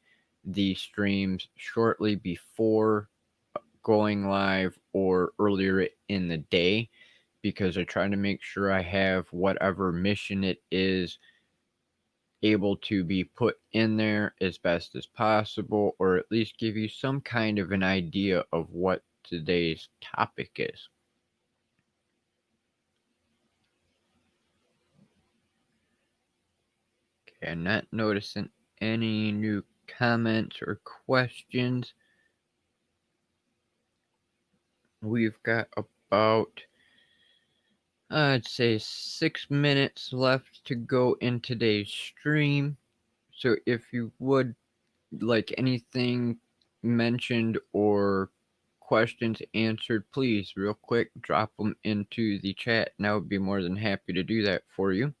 the streams shortly before going live or earlier in the day, because I try to make sure I have whatever mission it is able to be put in there as best as possible, or at least give you some kind of an idea of what today's topic is. Okay, I'm not noticing any new comments or questions. We've got about, I'd say, 6 minutes left to go in today's stream. So if you would like anything mentioned or questions answered, please, real quick, drop them into the chat, and I would be more than happy to do that for you.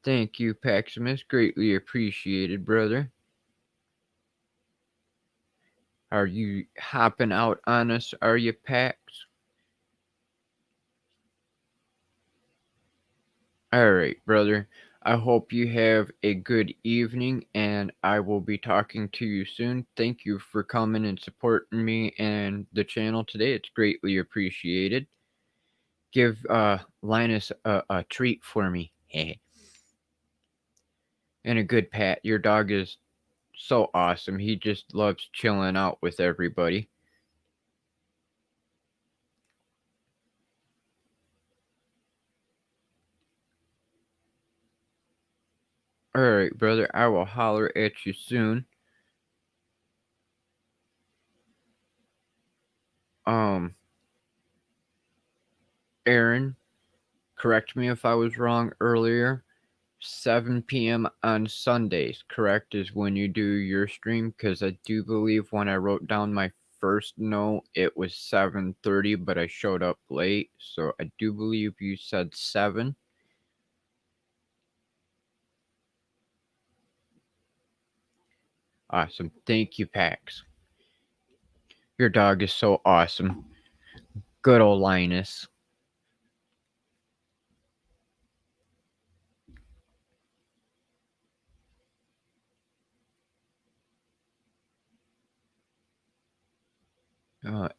Thank you, Paximus. Greatly appreciated, brother. Are you hopping out on us? Are you, Pax? All right, brother. I hope you have a good evening, and I will be talking to you soon. Thank you for coming and supporting me and the channel today. It's greatly appreciated. Give Linus a treat for me. And a good pat. Your dog is so awesome. He just loves chilling out with everybody. All right, brother. I will holler at you soon. Um, Aaron, correct me if I was wrong earlier. 7 p.m. on Sundays, correct, is when you do your stream? Because I do believe when I wrote down my first note, it was 7:30, but I showed up late, so I do believe you said 7. Awesome. Thank you, Pax. Your dog is so awesome. Good old Linus.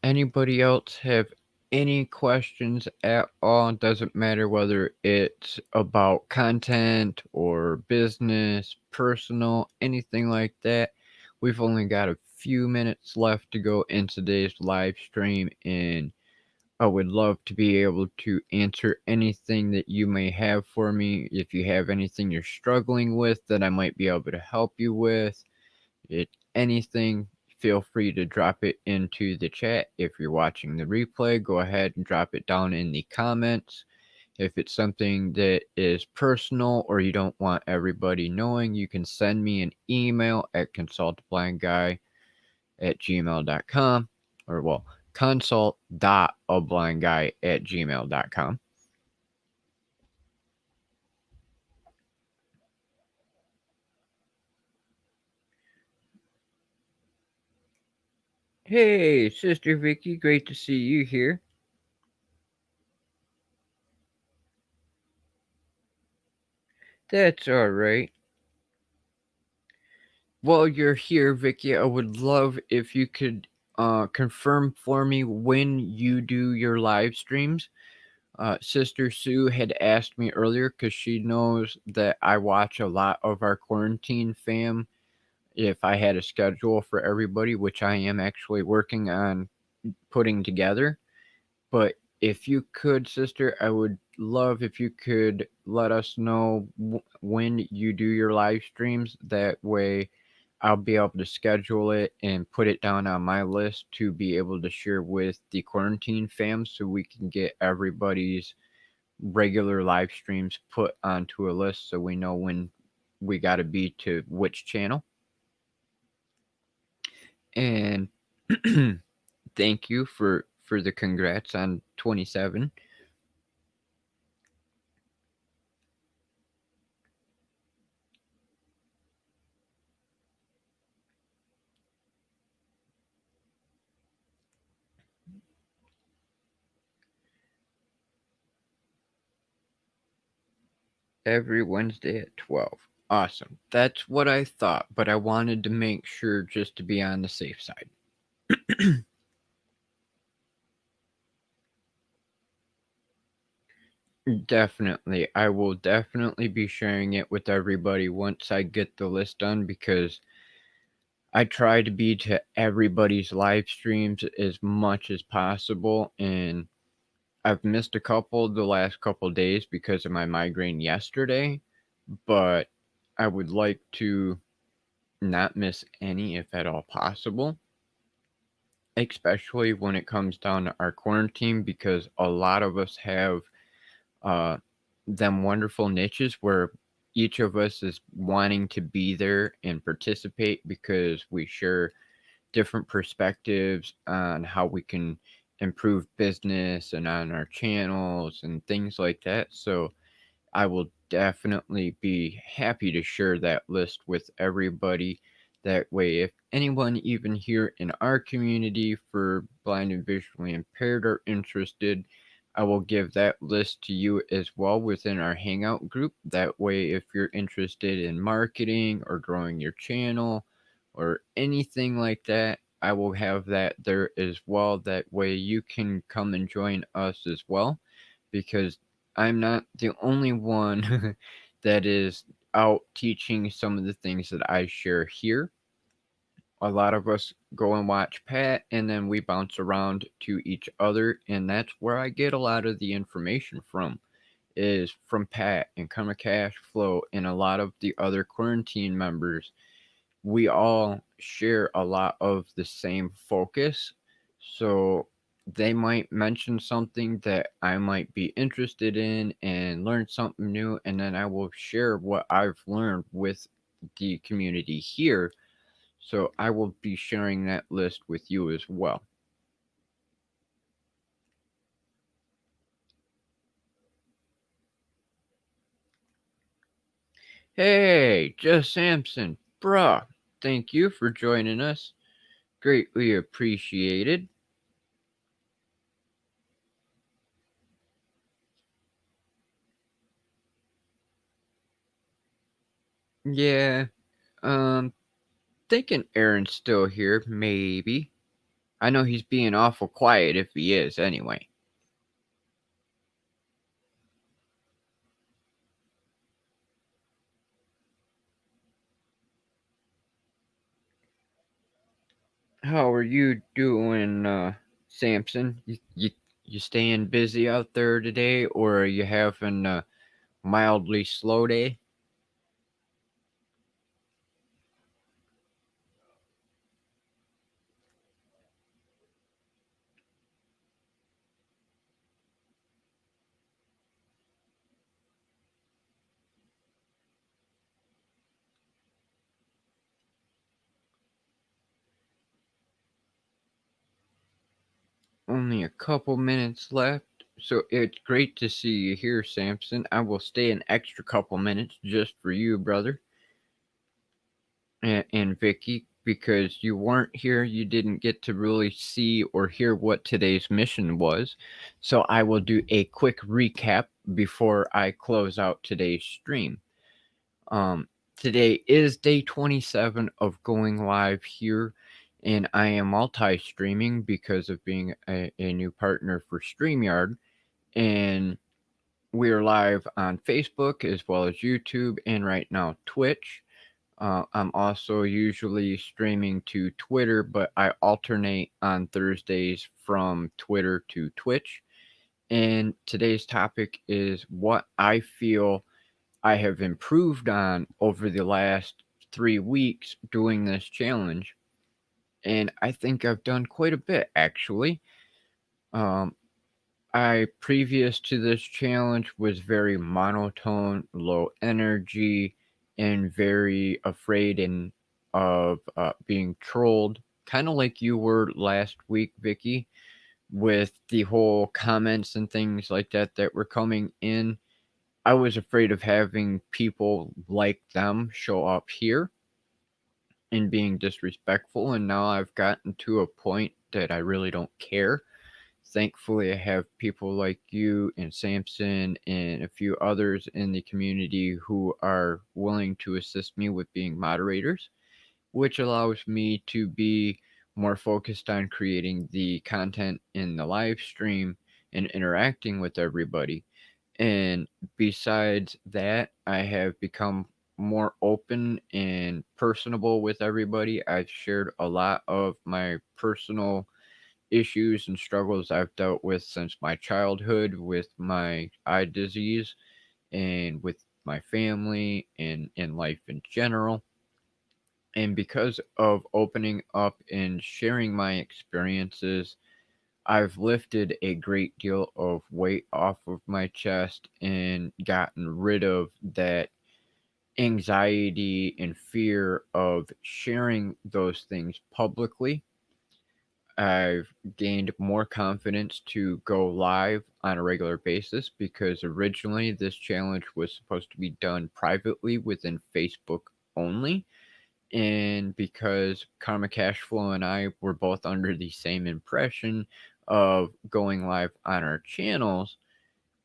Anybody else have any questions at all? Doesn't matter whether it's about content or business, personal, anything like that. We've only got a few minutes left to go in today's live stream, and I would love to be able to answer anything that you may have for me. If you have anything you're struggling with that I might be able to help you with, it anything, feel free to drop it into the chat. If you're watching the replay, go ahead and drop it down in the comments. If it's something that is personal or you don't want everybody knowing, you can send me an email at consultablindguy@gmail.com, or well, consult.ablindguy@gmail.com. Hey, Sister Vicky, great to see you here. That's all right. While you're here, Vicky, I would love if you could confirm for me when you do your live streams. Sister Sue had asked me earlier because she knows that I watch a lot of our quarantine fam. If I had a schedule for everybody, which I am actually working on putting together. But if you could, sister, I would love if you could let us know when you do your live streams. That way, I'll be able to schedule it and put it down on my list to be able to share with the quarantine fam so we can get everybody's regular live streams put onto a list so we know when we got to be to which channel. And thank you for the congrats on 27. Every Wednesday at 12. Awesome. That's what I thought, but I wanted to make sure just to be on the safe side. Definitely. I will definitely be sharing it with everybody once I get the list done, because I try to be to everybody's live streams as much as possible, and I've missed a couple the last couple days because of my migraine yesterday, but I would like to not miss any if at all possible, especially when it comes down to our quarantine, because a lot of us have uh, them wonderful niches where each of us is wanting to be there and participate because we share different perspectives on how we can improve business and on our channels and things like that. So I will definitely be happy to share that list with everybody. That way, if anyone even here in our community for blind and visually impaired are interested, I will give that list to you as well within our Hangout group. That way, if you're interested in marketing or growing your channel or anything like that, I will have that there as well. That way, you can come and join us as well, because I'm not the only one that is out teaching some of the things that I share here. A lot of us go and watch Pat, and then we bounce around to each other, and that's where I get a lot of the information from, is from Pat and Karma Cash Flow and a lot of the other quarantine members. We all share a lot of the same focus, so they might mention something that I might be interested in and learn something new, and then I will share what I've learned with the community here, so I will be sharing that list with you as well. Hey, Just Samson, bruh, thank you for joining us. Greatly appreciated. Yeah, um, thinking Aaron's still here, maybe. I know he's being awful quiet if he is, anyway. How are you doing, Samson? You staying busy out there today, or are you having a mildly slow day? Only a couple minutes left, so it's great to see you here, Samson. I will stay an extra couple minutes just for you, brother, and Vicky, because you weren't here. You didn't get to really see or hear what today's mission was. So I will do a quick recap before I close out today's stream. Um, Today is day 27 of going live here, and I am multi streaming because of being a new partner for StreamYard. And we're live on Facebook as well as YouTube, and right now Twitch. I'm also usually streaming to Twitter, but I alternate on Thursdays from Twitter to Twitch. And today's topic is what I feel I have improved on over the last 3 weeks doing this challenge. And I think I've done quite a bit, actually. Um, I, previous to this challenge, was very monotone, low energy, and very afraid of being trolled, kind of like you were last week, Vicky, with the whole comments and things like that were coming in. I was afraid of having people like them show up here and being disrespectful, and now I've gotten to a point that I really don't care. Thankfully, I have people like you and Samson and a few others in the community who are willing to assist me with being moderators, which allows me to be more focused on creating the content in the live stream and interacting with everybody. And besides that, I have become more open and personable with everybody. I've shared a lot of my personal issues and struggles I've dealt with since my childhood with my eye disease and with my family and in life in general. And because of opening up and sharing my experiences, I've lifted a great deal of weight off of my chest and gotten rid of that anxiety and fear of sharing those things publicly. I've gained more confidence to go live on a regular basis because originally this challenge was supposed to be done privately within Facebook only. And because Karma Cashflow and I were both under the same impression of going live on our channels,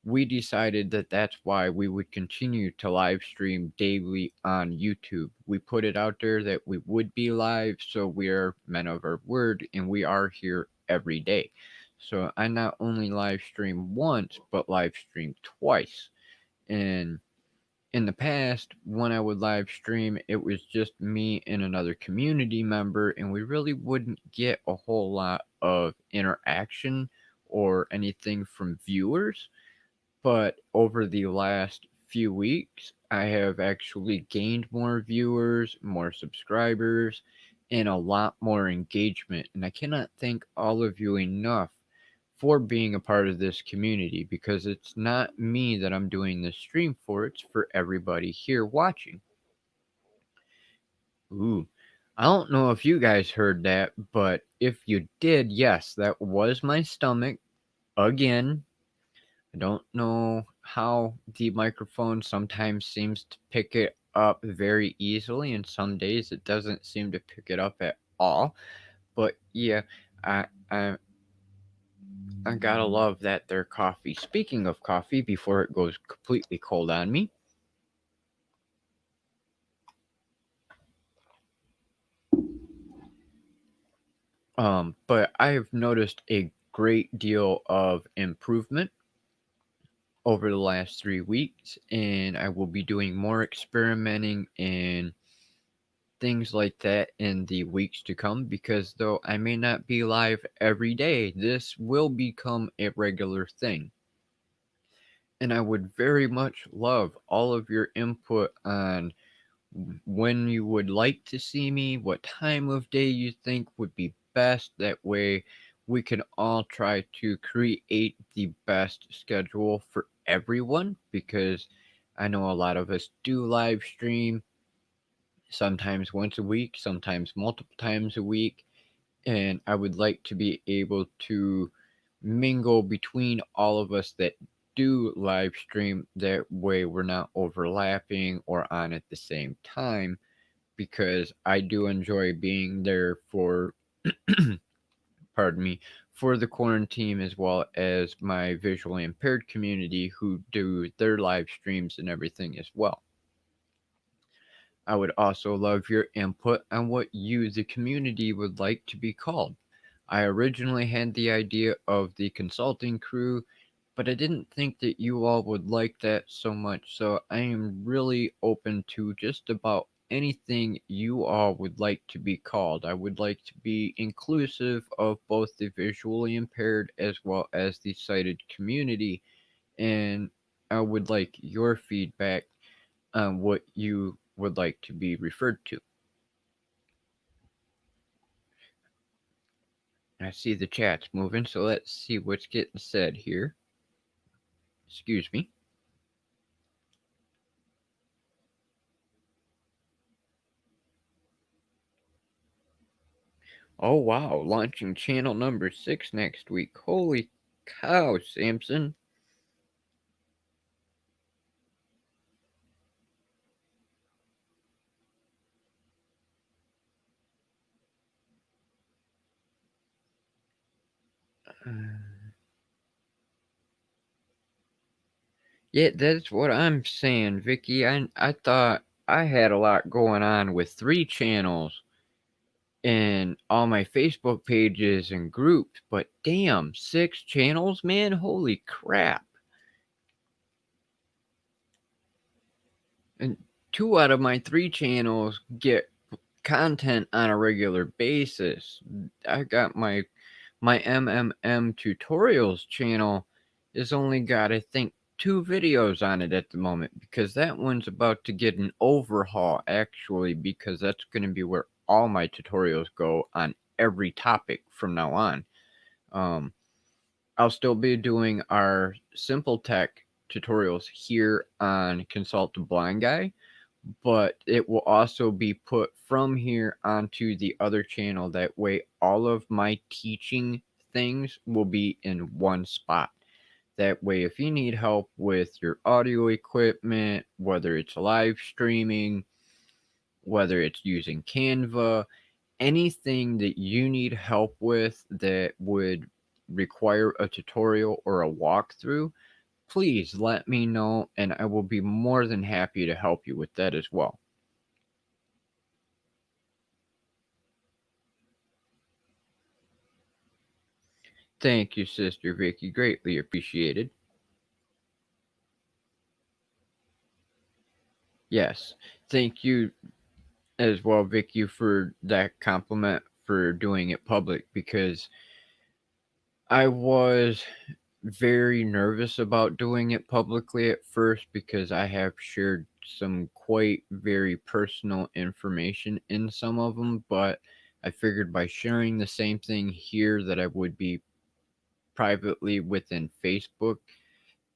we decided that that's why we would continue to live stream daily on YouTube. We put it out there that we would be live, so we are men of our word and we are here every day. So I not only live stream once, but live stream twice. And in the past, when I would live stream, it was just me and another community member, and we really wouldn't get a whole lot of interaction or anything from viewers. But over the last few weeks, I have actually gained more viewers, more subscribers, and a lot more engagement. And I cannot thank all of you enough for being a part of this community, because it's not me that I'm doing this stream for, it's for everybody here watching. Ooh, I don't know if you guys heard that, but if you did, yes, that was my stomach again. I don't know how the microphone sometimes seems to pick it up very easily, and some days it doesn't seem to pick it up at all. But yeah, I I I gotta love that their coffee. Speaking of coffee, before it goes completely cold on me, but I've noticed a great deal of improvement over the last 3 weeks, and I will be doing more experimenting and things like that in the weeks to come, because though I may not be live every day, this will become a regular thing. And I would very much love all of your input on when you would like to see me, what time of day you think would be best. That way, we can all try to create the best schedule for everyone, because I know a lot of us do live stream sometimes once a week, sometimes multiple times a week, and I would like to be able to mingle between all of us that do live stream. That way, we're not overlapping or on at the same time, because I do enjoy being there for, pardon me, for the quarantine, as well as my visually impaired community who do their live streams and everything as well. I would also love your input on what you, the community, would like to be called. I originally had the idea of the consulting crew, but I didn't think that you all would like that so much, so I am really open to just about anything you all would like to be called. I would like to be inclusive of both the visually impaired as well as the sighted community, and I would like your feedback on what you would like to be referred to. I see the chat's moving, so let's see what's getting said here. Excuse me. Oh wow, launching channel number 6 next week. Holy cow, Samson. Yeah, that's what I'm saying, Vicky. I thought I had a lot going on with 3 channels and all my Facebook pages and groups, but damn, 6 channels, man? Holy crap. And 2 out of my 3 channels get content on a regular basis. I got my MMM tutorials channel is only got, I think, 2 videos on it at the moment, because that one's about to get an overhaul, actually, because that's going to be where all my tutorials go on every topic from now on. I'll still be doing our simple tech tutorials here on Consult the Blind Guy, but it will also be put from here onto the other channel. That way, all of my teaching things will be in one spot. That way, if you need help with your audio equipment, whether it's live streaming, whether it's using Canva, anything that you need help with that would require a tutorial or a walkthrough, please let me know and I will be more than happy to help you with that as well. Thank you, Sister Vicky. Greatly appreciated. Yes. Thank you as well, Vicky, for that compliment for doing it public because I was very nervous about doing it publicly at first because I have shared some quite very personal information in some of them, but I figured by sharing the same thing here that I would be privately within Facebook,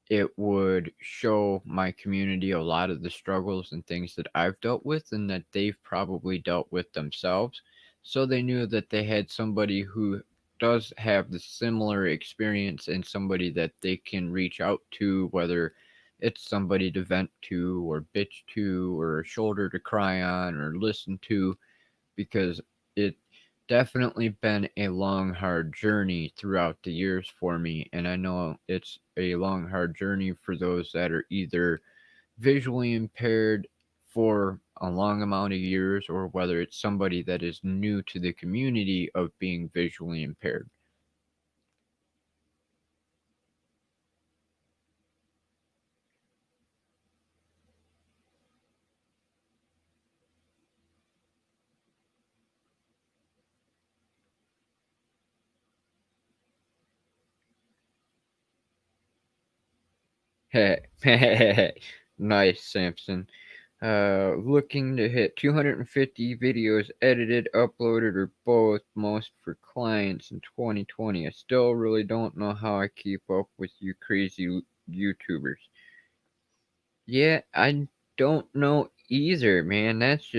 it would show my community a lot of the struggles and things that I've dealt with and that they've probably dealt with themselves. So they knew that they had somebody who does have the similar experience and somebody that they can reach out to, whether it's somebody to vent to or bitch to or a shoulder to cry on or listen to, because it definitely been a long hard journey throughout the years for me, and I know it's a long hard journey for those that are either visually impaired for a long amount of years or whether it's somebody that is new to the community of being visually impaired. Nice, Samson. Looking to hit 250 videos edited, uploaded, or both, most for clients in 2020. I still really don't know how I keep up with you crazy YouTubers. Yeah, I don't know either, man. That's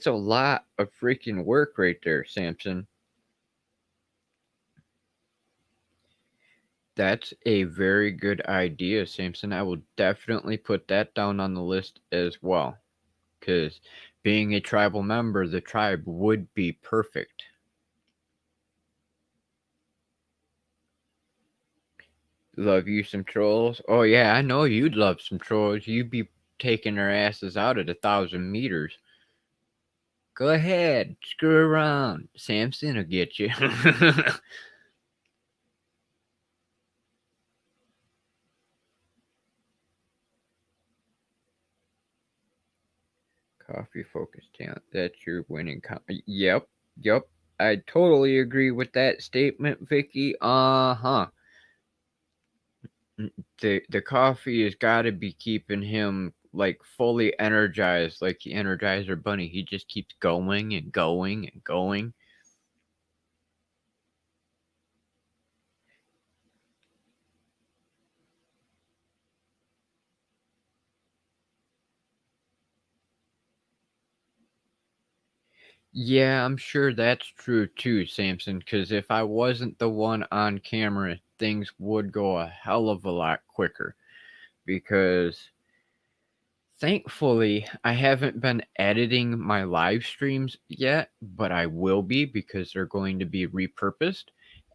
a lot of freaking work right there, Samson. That's a very good idea, Samson. I will definitely put that down on the list as well. Because being a tribal member, the tribe would be perfect. Love you some trolls? Oh, yeah, I know you'd love some trolls. You'd be taking their asses out at 1,000 meters. Go ahead, screw around. Samson will get you. Coffee focused talent. That's your winning. Yep, yep. I totally agree with that statement, Vicky. Uh huh. The coffee has got to be keeping him like fully energized, like the Energizer Bunny. He just keeps going and going and going. Yeah, I'm sure that's true too, Samson. Because if I wasn't the one on camera, things would go a hell of a lot quicker. Because thankfully, I haven't been editing my live streams yet, but I will be because they're going to be repurposed.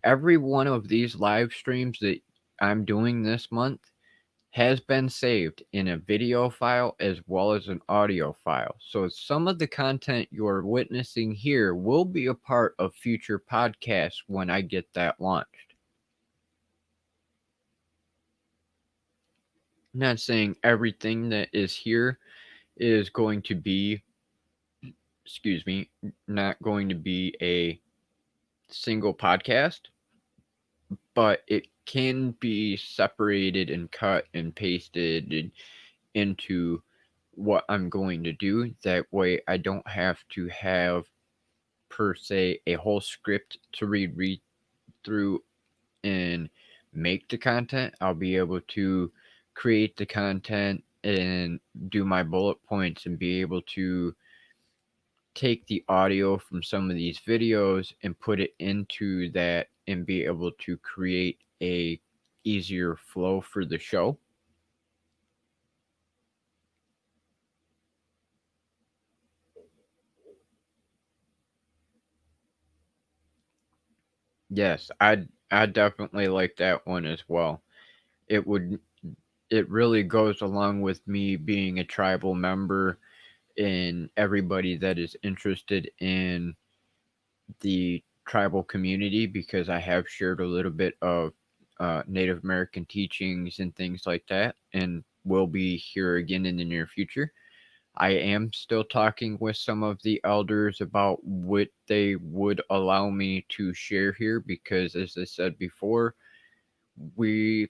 Every one of these live streams that I'm doing this month has been saved in a video file as well as an audio file. So some of the content you're witnessing here will be a part of future podcasts when I get that launched. I'm not saying everything that is here is going to be, excuse me, not going to be a single podcast, but it can be separated and cut and pasted into what I'm going to do. That way, I don't have to have, per se, a whole script to read through and make the content. I'll be able to create the content and do my bullet points and be able to take the audio from some of these videos and put it into that and be able to create a easier flow for the show. Yes, I definitely like that one as well. It would it really goes along with me being a tribal member and everybody that is interested in the tribal community because I have shared a little bit of Native American teachings and things like that, and will be here again in the near future. I am still talking with some of the elders about what they would allow me to share here because, as I said before, we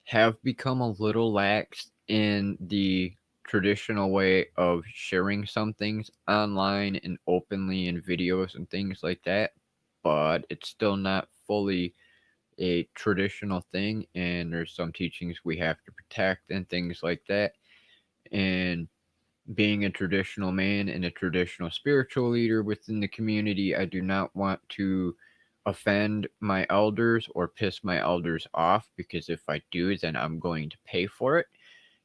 have become a little lax in the traditional way of sharing some things online and openly in videos and things like that, but it's still not fully a traditional thing, and there's some teachings we have to protect and things like that. And being a traditional man and a traditional spiritual leader within the community, I do not want to offend my elders or piss my elders off because if I do, then I'm going to pay for it.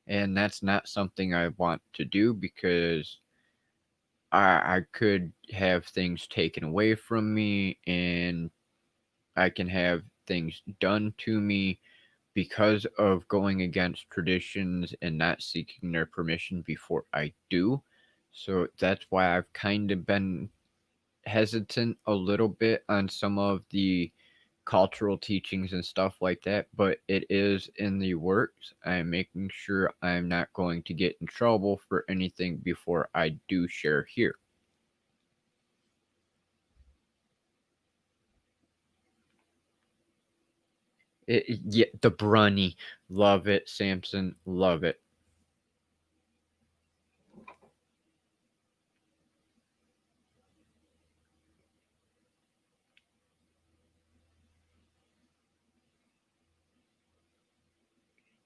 And that's not something I want to do because I could have things taken away from me and I can have things done to me because of going against traditions and not seeking their permission before I do. So that's why I've kind of been hesitant a little bit on some of the cultural teachings and stuff like that, but it is in the works. I'm making sure I'm not going to get in trouble for anything before I do share here. Yeah, the brunny. Love it, Samson. Love it.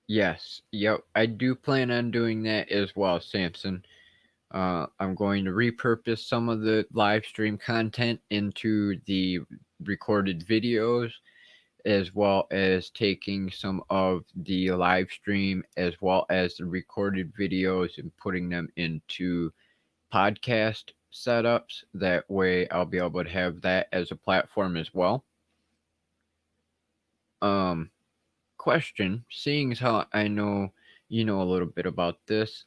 Yes, yep, I do plan on doing that as well, Samson. I'm going to repurpose some of the live stream content into the recorded videos, as well as taking some of the live stream as well as the recorded videos and putting them into podcast setups. That way, I'll be able to have that as a platform as well. Um, Question: seeing as how I know you know a little bit about this,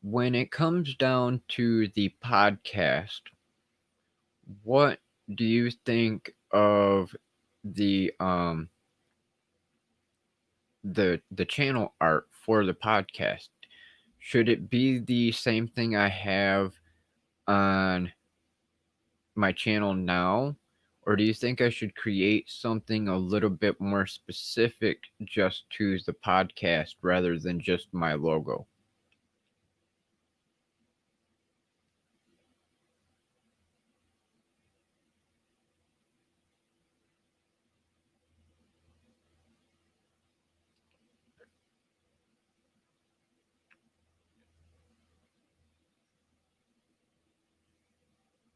when it comes down to the podcast, what do you think of the the channel art for the podcast? Should it be the same thing I have on my channel now, or do you think I should create something a little bit more specific just to the podcast rather than just my logo?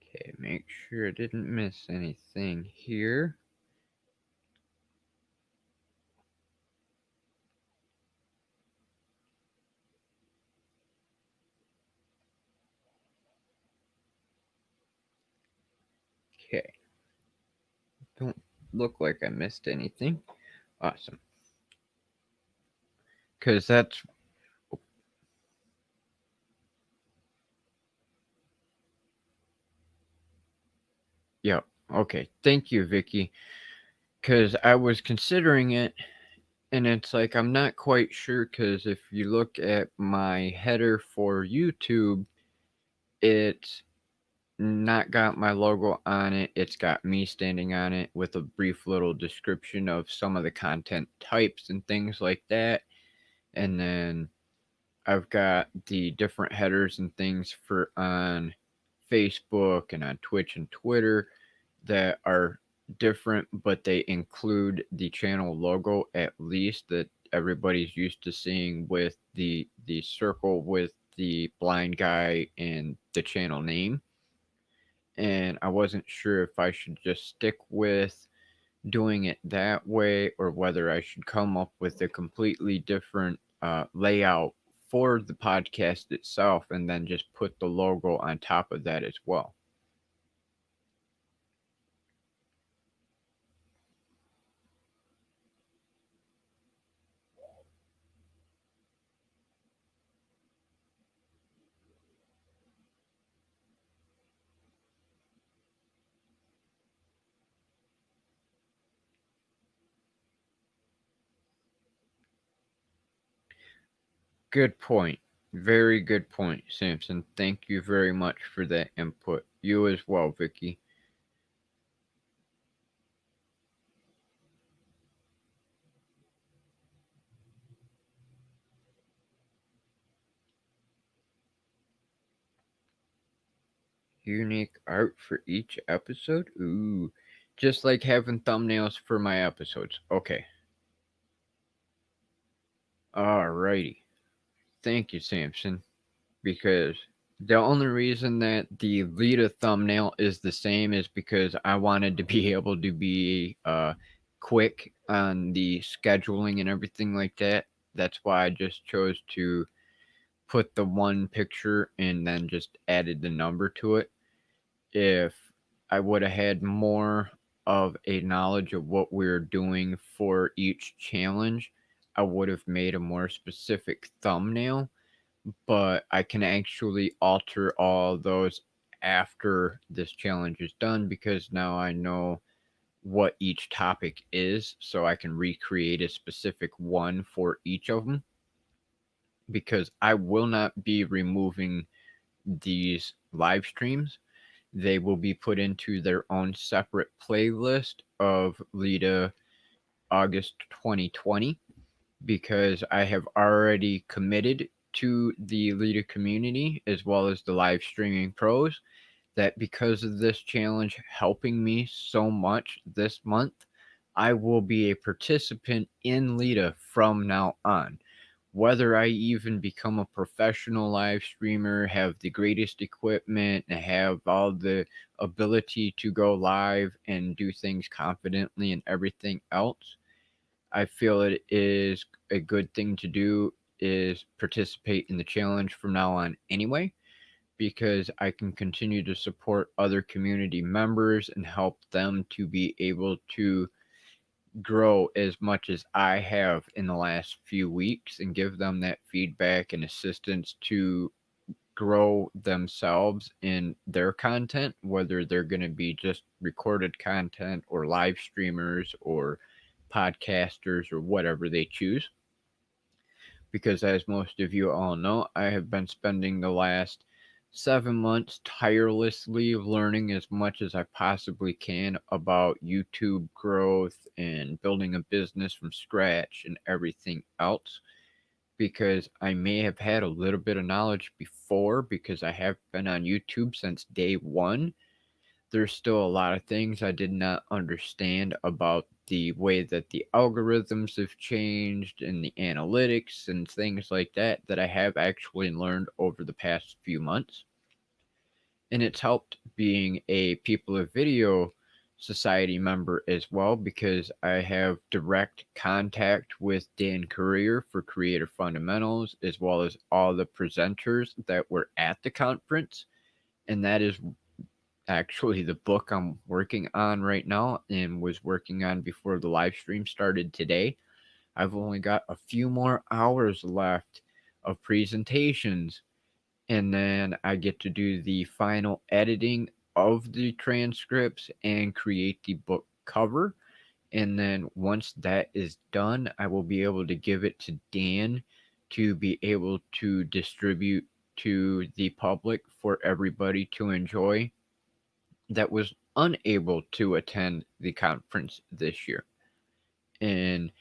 Okay, make sure I didn't miss anything here. Okay, don't look like I missed anything. Awesome. Because that's, yeah, okay. Thank you, Vicky. Because I was considering it, and it's like I'm not quite sure. Because if you look at my header for YouTube, it's not got my logo on it. It's got me standing on it with a brief little description of some of the content types and things like that. And then I've got the different headers and things for on Facebook and on Twitch and Twitter that are different, but they include the channel logo at least that everybody's used to seeing with the circle with the blind guy and the channel name. And I wasn't sure if I should just stick with doing it that way or whether I should come up with a completely different layout for the podcast itself and then just put the logo on top of that as well. Good point. Very good point, Samson. Thank you very much for that input. You as well, Vicky. Unique art for each episode? Ooh. Just like having thumbnails for my episodes. Okay. Alrighty. Thank you, Samson. Because the only reason that the Leda thumbnail is the same is because I wanted to be able to be quick on the scheduling and everything like that. That's why I just chose to put the one picture and then just added the number to it. If I would have had more of a knowledge of what we're doing for each challenge, I would have made a more specific thumbnail, but I can actually alter all those after this challenge is done because now I know what each topic is, so I can recreate a specific one for each of them because I will not be removing these live streams. They will be put into their own separate playlist of Leda August 2020 because I have already committed to the Leda community as well as the live streaming pros that because of this challenge helping me so much this month, I will be a participant in Leda from now on. Whether I even become a professional live streamer, have the greatest equipment, and have all the ability to go live and do things confidently and everything else, I feel it is a good thing to do is participate in the challenge from now on anyway because I can continue to support other community members and help them to be able to grow as much as I have in the last few weeks and give them that feedback and assistance to grow themselves in their content, whether they're going to be just recorded content or live streamers or podcasters or whatever they choose. Because, as most of you all know, I have been spending the last 7 months tirelessly learning as much as I possibly can about YouTube growth and building a business from scratch and everything else. Because I may have had a little bit of knowledge before, because I have been on YouTube since day one, there's still a lot of things I did not understand about the way that the algorithms have changed and the analytics and things like that that I have actually learned over the past few months. And it's helped being a People of Video Society member as well because I have direct contact with Dan Courier for Creator Fundamentals as well as all the presenters that were at the conference. And that is actually the book I'm working on right now and was working on before the live stream started today. I've only got a few more hours left of presentations, and then I get to do the final editing of the transcripts and create the book cover. And then once that is done, I will be able to give it to Dan to be able to distribute to the public for everybody to enjoy that was unable to attend the conference this year. And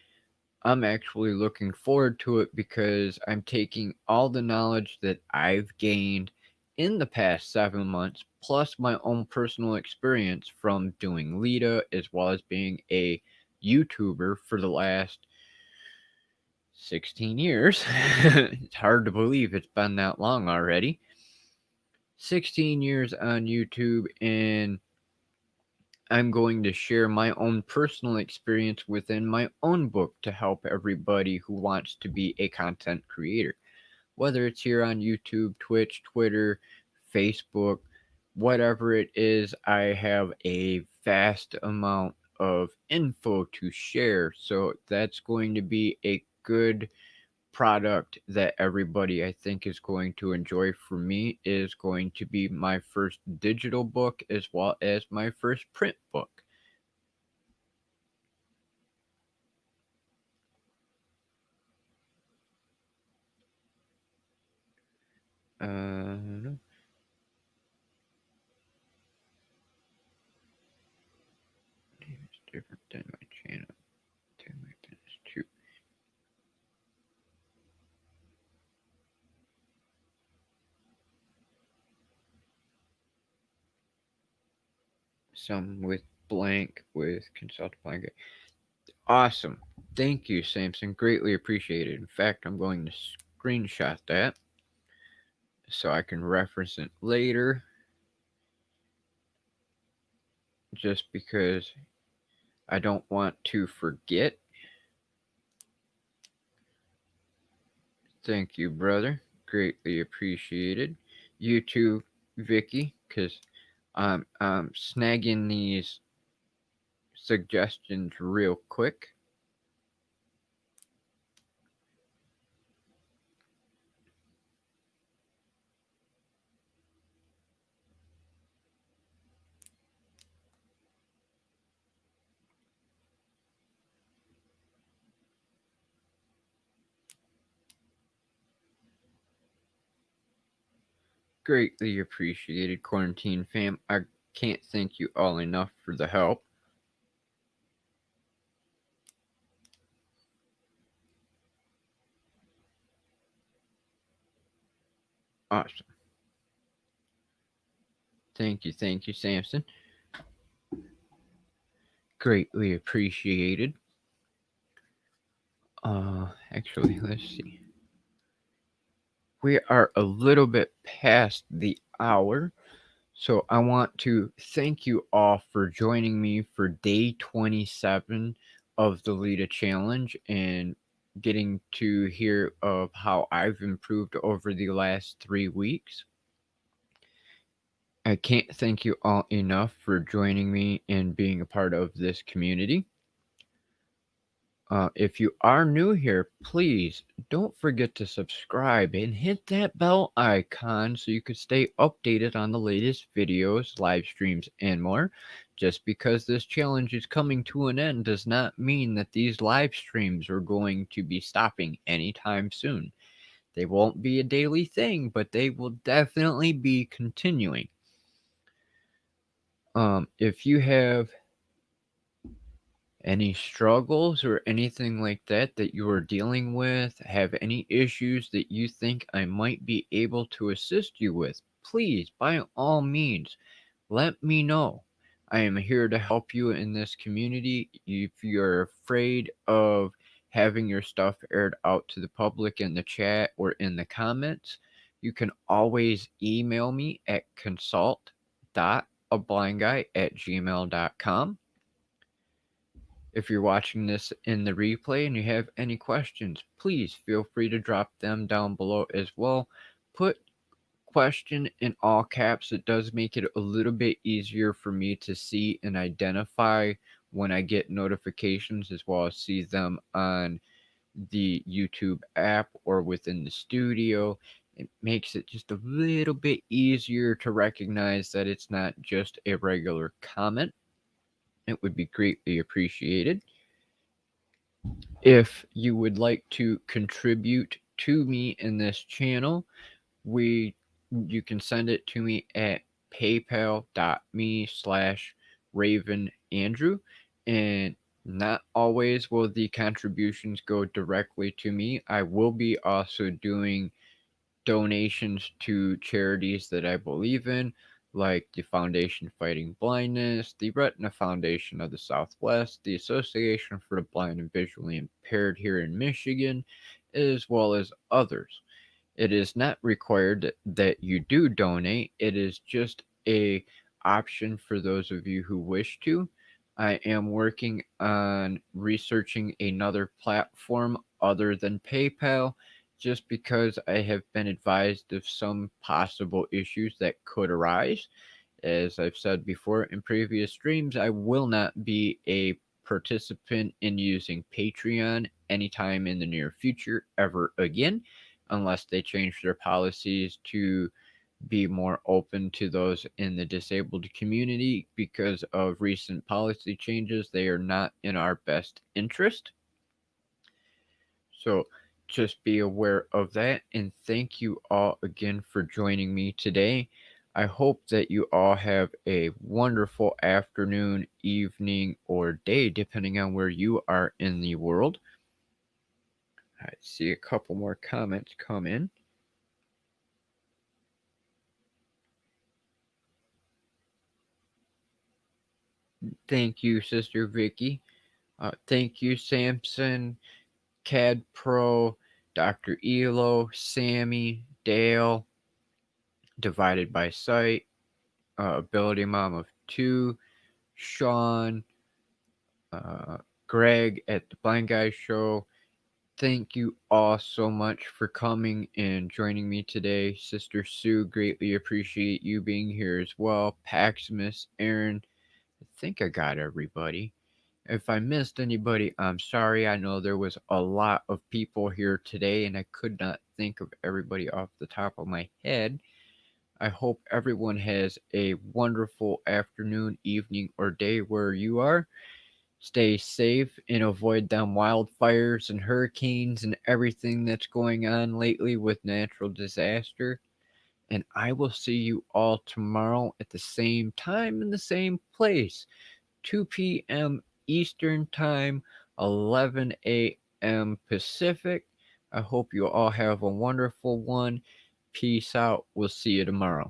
I'm actually looking forward to it because I'm taking all the knowledge that I've gained in the past 7 months, plus my own personal experience from doing Leda as well as being a YouTuber for the last 16 years. It's hard to believe it's been that long already. 16 years on YouTube, and I'm going to share my own personal experience within my own book to help everybody who wants to be a content creator. Whether it's here on YouTube, Twitch, Twitter, Facebook, whatever it is, I have a vast amount of info to share. So that's going to be a good product that everybody I think is going to enjoy. For me is going to be my first digital book as well as my first print book. No. Name is different than my channel. Tell my business too. Some with blank with consult blank. Awesome. Thank you, Samson. Greatly appreciated. In fact, I'm going to screenshot that so I can reference it later just because I don't want to forget. Thank you, brother. Greatly appreciated. You too, Vicky, because I'm snagging these suggestions real quick. Greatly appreciated, Quarantine fam. I can't thank you all enough for the help. Awesome. Thank you, Samson. Greatly appreciated. Actually, let's see. We are a little bit past the hour, so I want to thank you all for joining me for day 27 of the Leda Challenge and getting to hear of how I've improved over the last 3 weeks. I can't thank you all enough for joining me and being a part of this community. If you are new here, please don't forget to subscribe and hit that bell icon so you can stay updated on the latest videos, live streams, and more. Just because this challenge is coming to an end does not mean that these live streams are going to be stopping anytime soon. They won't be a daily thing, but they will definitely be continuing. If you have any struggles or anything like that that you are dealing with, have any issues that you think I might be able to assist you with, please, by all means, let me know. I am here to help you in this community. If you're afraid of having your stuff aired out to the public in the chat or in the comments, you can always email me at consult.ablindguy@gmail.com. If you're watching this in the replay and you have any questions, please feel free to drop them down below as well. Put question in all caps. It does make it a little bit easier for me to see and identify when I get notifications, as well as see them on the YouTube app or within the studio. It makes it just a little bit easier to recognize that it's not just a regular comment. It would be greatly appreciated. If you would like to contribute to me in this channel, you can send it to me at paypal.me/ravenandrew, and not always will the contributions go directly to me. I will be also doing donations to charities that I believe in, like the Foundation Fighting Blindness, the Retina Foundation of the Southwest, the Association for the Blind and Visually Impaired here in Michigan, as well as others. It is not required that you do donate. It is just a option for those of you who wish to. I am working on researching another platform other than PayPal, just because I have been advised of some possible issues that could arise. As I've said before in previous streams, I will not be a participant in using Patreon anytime in the near future ever again, unless they change their policies to be more open to those in the disabled community. Because of recent policy changes, they are not in our best interest. So just be aware of that. And thank you all again for joining me today. I hope that you all have a wonderful afternoon, evening, or day, depending on where you are in the world. I see a couple more comments come in. Thank you, Sister Vicky. Thank you, Samson, CAD Pro, Dr. Elo, Sammy, Dale, Divided by Sight, Ability Mom of Two, Sean, uh, Greg at the Blind Guy Show. Thank you all so much for coming and joining me today. Sister Sue, greatly appreciate you being here as well. Paximus, Aaron, I think I got everybody. If I missed anybody, I'm sorry. I know there was a lot of people here today and I could not think of everybody off the top of my head. I hope everyone has a wonderful afternoon, evening, or day where you are. Stay safe and avoid them wildfires and hurricanes and everything that's going on lately with natural disaster. And I will see you all tomorrow at the same time in the same place, 2 p.m. Eastern Time, 11 a.m. Pacific. I hope you all have a wonderful one. Peace out. We'll see you tomorrow.